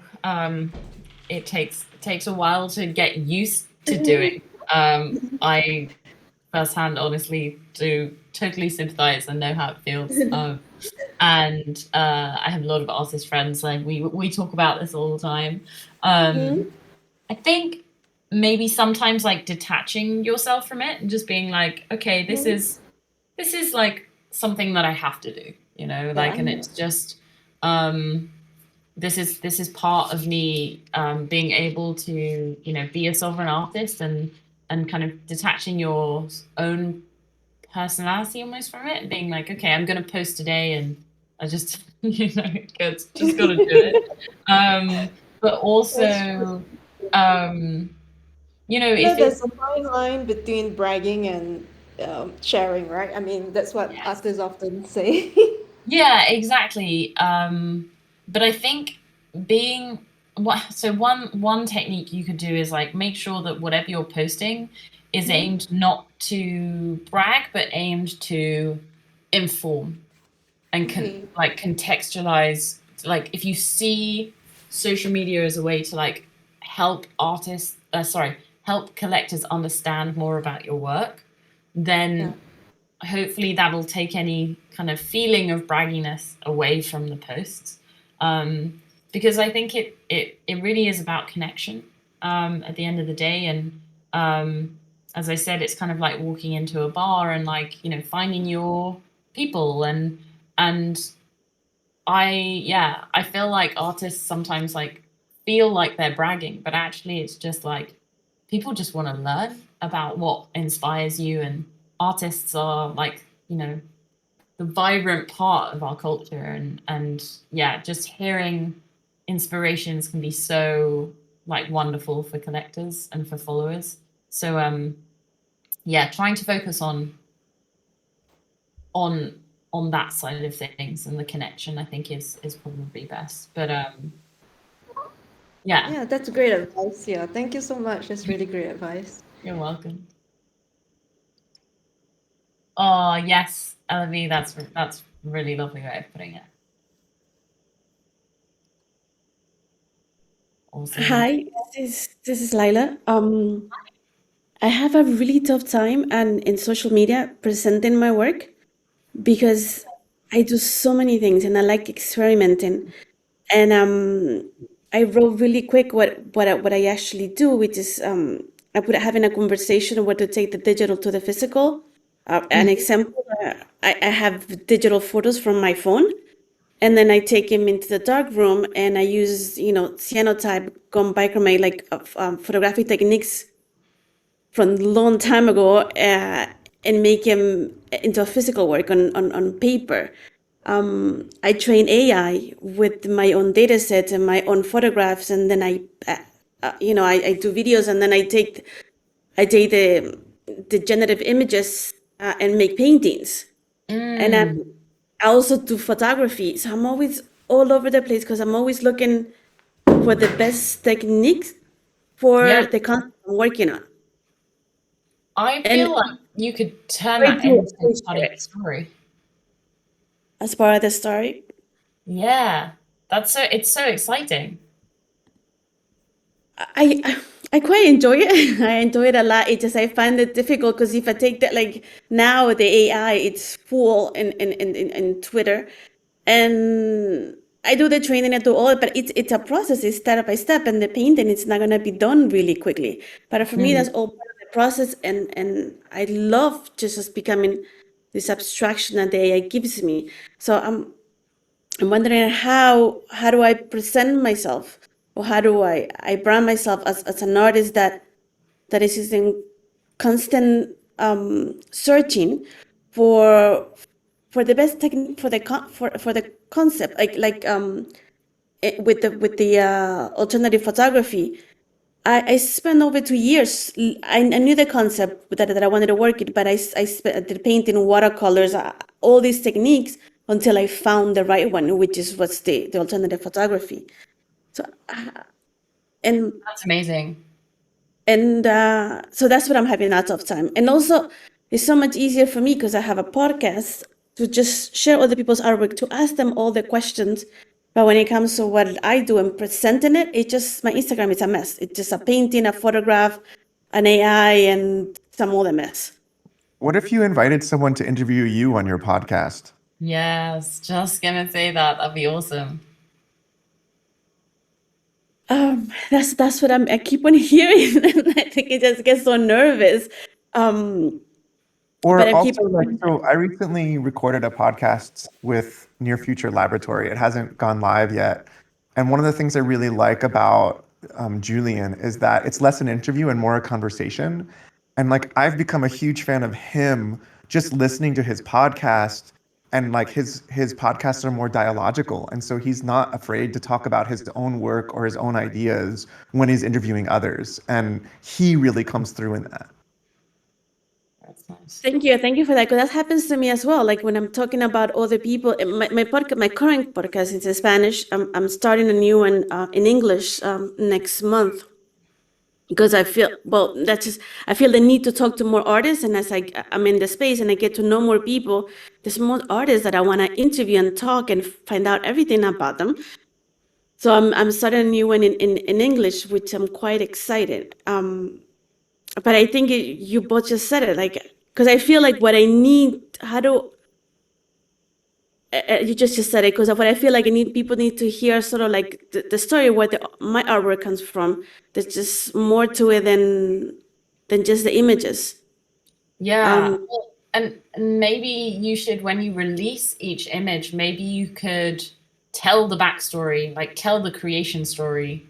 it takes a while to get used to doing. I firsthand, honestly, do totally sympathize and know how it feels. And I have a lot of artist friends, like we talk about this all the time. I think maybe sometimes like detaching yourself from it and just being like, okay, this is like something that I have to do, you know, like, and it's just, this is part of me being able to, you know, be a sovereign artist and kind of detaching your own personality almost from it and being like, okay, I'm going to post today and I just, you know, just got to do it. But also, you know, if There's it's, a fine line between bragging and sharing, right? I mean, that's what yes. artists often say. Yeah, exactly. But I think being one technique you could do is like make sure that whatever you're posting is aimed not to brag, but aimed to inform and Okay. like contextualize. Like if you see social media as a way to like help artists, help collectors understand more about your work, then hopefully that'll take any kind of feeling of bragginess away from the posts, because I think it really is about connection at the end of the day. And as I said, it's kind of like walking into a bar and like, you know, finding your people. And I feel like artists sometimes like feel like they're bragging, but actually it's just like people just want to learn about what inspires you, and artists are like, you know, the vibrant part of our culture. And yeah, just hearing inspirations can be so like wonderful for collectors and for followers. So yeah, trying to focus on that side of things and the connection, I think is probably best. But yeah. Yeah, that's great advice. Yeah, thank you so much. That's really great advice. You're welcome. Oh yes, Elvie, that's really lovely way of putting it. Awesome. Hi, this is Laila. I have a really tough time and in social media presenting my work because I do so many things and I like experimenting. And I wrote really quick what I actually do, which is having a conversation where to take the digital to the physical. An example, I have digital photos from my phone, and then I take him into the dark room and I use, you know, cyanotype, gone bichromate, like photographic techniques from a long time ago, and make him into a physical work on paper. I train AI with my own data set and my own photographs, and then I do videos, and then I take the generative images and make paintings. And I also do photography. So I'm always all over the place because I'm always looking for the best techniques for the content I'm working on. I And feel like you could turn I that do into part of your story. as part of the story. Yeah, it's so exciting. I quite enjoy it. I enjoy it a lot. It just I find it difficult because if I take that, like now the AI, it's full in Twitter, and I do the training, I do all, but it's a process. It's step by step, and the painting it's not gonna be done really quickly. But for me, that's all part of the process, and I love just becoming this abstraction that the AI gives me. So I'm wondering how do I present myself, or how do I brand myself as an artist that is in constant searching for the best technique for the concept, with the alternative photography. I spent over 2 years. I knew the concept that I wanted to work it, but I did painting, watercolors, all these techniques until I found the right one, which is what's the alternative photography. So, and That's amazing. and so that's what I'm having lots of time. And also, it's so much easier for me because I have a podcast to just share other people's artwork, to ask them all the questions. But when it comes to what I do and presenting it, my Instagram is a mess. It's just a painting, a photograph, an AI, and some other mess. What if you invited someone to interview you on your podcast? Yes, just gonna say that. That'd be awesome. That's what I keep on hearing, and I think it just gets so nervous. Or but I keep. also, like, so I recently recorded a podcast with Near Future Laboratory. It hasn't gone live yet. And one of the things I really like about Julian is that it's less an interview and more a conversation. And like, I've become a huge fan of him just listening to his podcast. And like his podcasts are more dialogical. And so he's not afraid to talk about his own work or his own ideas when he's interviewing others. And he really comes through in that. That's nice. Thank you for that. Because that happens to me as well. Like when I'm talking about other people, my podcast, my current podcast is in Spanish. I'm starting a new one in English next month. Because I feel, well, that's just, I feel the need to talk to more artists. And as I'm in the space and I get to know more people, there's more artists that I want to interview and talk and find out everything about them. So I'm starting a new one in English, which I'm quite excited. But I think you both just said it, like, because I feel like what I need, you just said it, because of what I feel like people need to hear sort of like the story where my artwork comes from. There's just more to it than just the images. Yeah. And maybe you should, when you release each image, maybe you could tell the backstory, like tell the creation story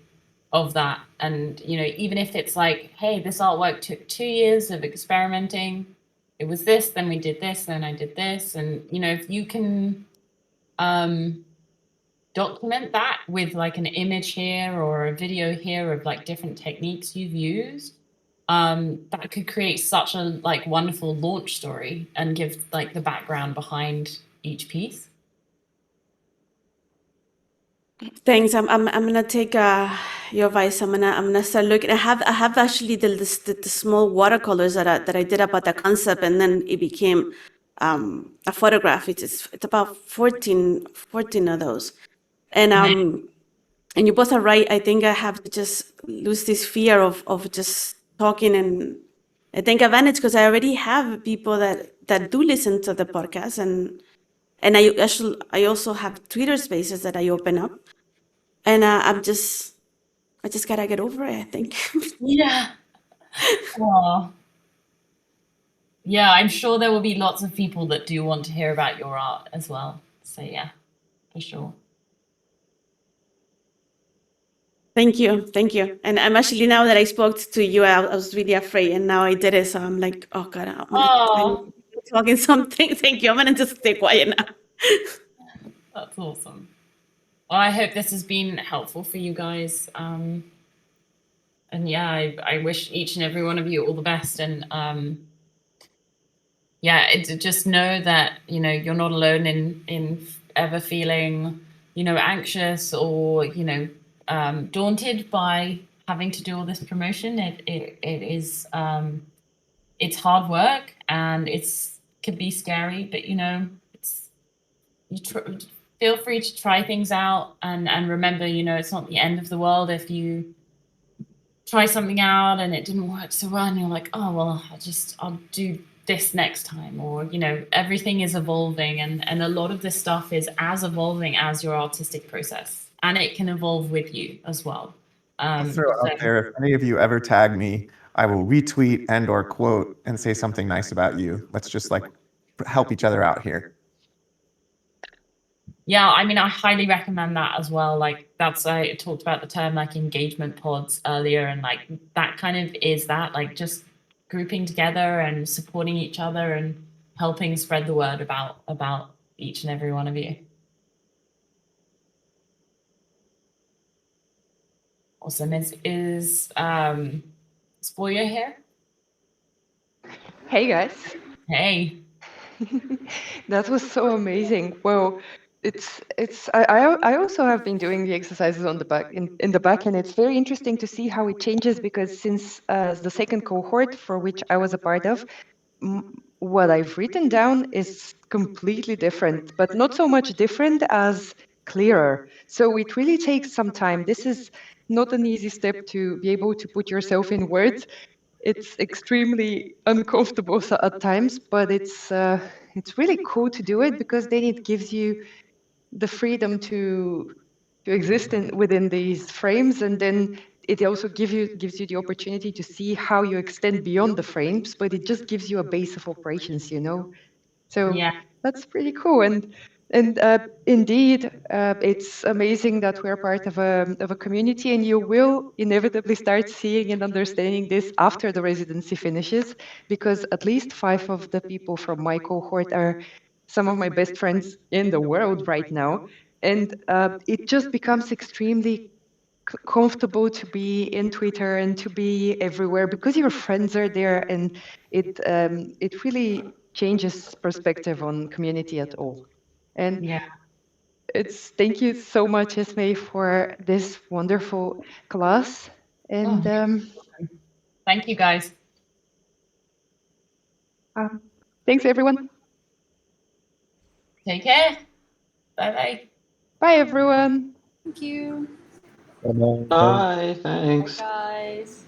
of that. And, you know, even if it's like, hey, this artwork took 2 years of experimenting. It was this, then we did this, then I did this. And, you know, if you can document that with like an image here or a video here of like different techniques you've used, that could create such a like wonderful launch story and give like the background behind each piece. Thanks. I'm gonna take your advice. I'm gonna start looking. I have actually the small watercolors that I did about the concept, and then it became a photograph. It's about 14 of those, and you both are right. I think I have to just lose this fear of just talking and I take advantage, because I already have people that do listen to the podcast, and I also have Twitter spaces that I open up. And I just gotta get over it, I think. Yeah. Well, yeah, I'm sure there will be lots of people that do want to hear about your art as well. So yeah, for sure. Thank you. And I'm actually, now that I spoke to you, I was really afraid, and now I did it. So I'm like, oh God, I'm talking something. Thank you. I'm gonna just stay quiet now. That's awesome. Well, I hope this has been helpful for you guys. And yeah, I wish each and every one of you all the best. And yeah, just know that, you know, you're not alone in ever feeling, you know, anxious or, you know, daunted by having to do all this promotion. It is it's hard work and could be scary, but you know, feel free to try things out and remember, you know, it's not the end of the world if you try something out and it didn't work so well and you're like, oh well, I'll do this next time. Or, you know, everything is evolving and a lot of this stuff is as evolving as your artistic process, and it can evolve with you as well. I'll throw out there, if any of you ever tag me, I will retweet and or quote and say something nice about you. Let's just like help each other out here. Yeah, I mean, I highly recommend that as well. Like I talked about the term like engagement pods earlier, and like that kind of is that, like just grouping together and supporting each other and helping spread the word about each and every one of you. Awesome. Is Spoya here? Hey guys. Hey. That was so amazing. Well, I also have been doing the exercises on the back in the back, and it's very interesting to see how it changes, because since the second cohort for which I was a part of, what I've written down is completely different, but not so much different as clearer. So it really takes some time. This is not an easy step to be able to put yourself in words. It's extremely uncomfortable at times, but it's really cool to do it, because then it gives you the freedom to exist within these frames, and then it also gives you the opportunity to see how you extend beyond the frames, but it just gives you a base of operations, you know. So Yeah. that's pretty cool. And indeed, it's amazing that we're part of a community, and you will inevitably start seeing and understanding this after the residency finishes, because at least 5 of the people from my cohort are some of my best friends in the world right now. And it just becomes extremely comfortable to be in Twitter and to be everywhere because your friends are there, and it really changes perspective on community at all. And Yeah. thank you so much, Esmay, for this wonderful class. And Thank you, guys. thanks, everyone. Take care. Bye-bye. Bye, everyone. Thank you. Bye-bye. Bye, thanks. Bye, guys.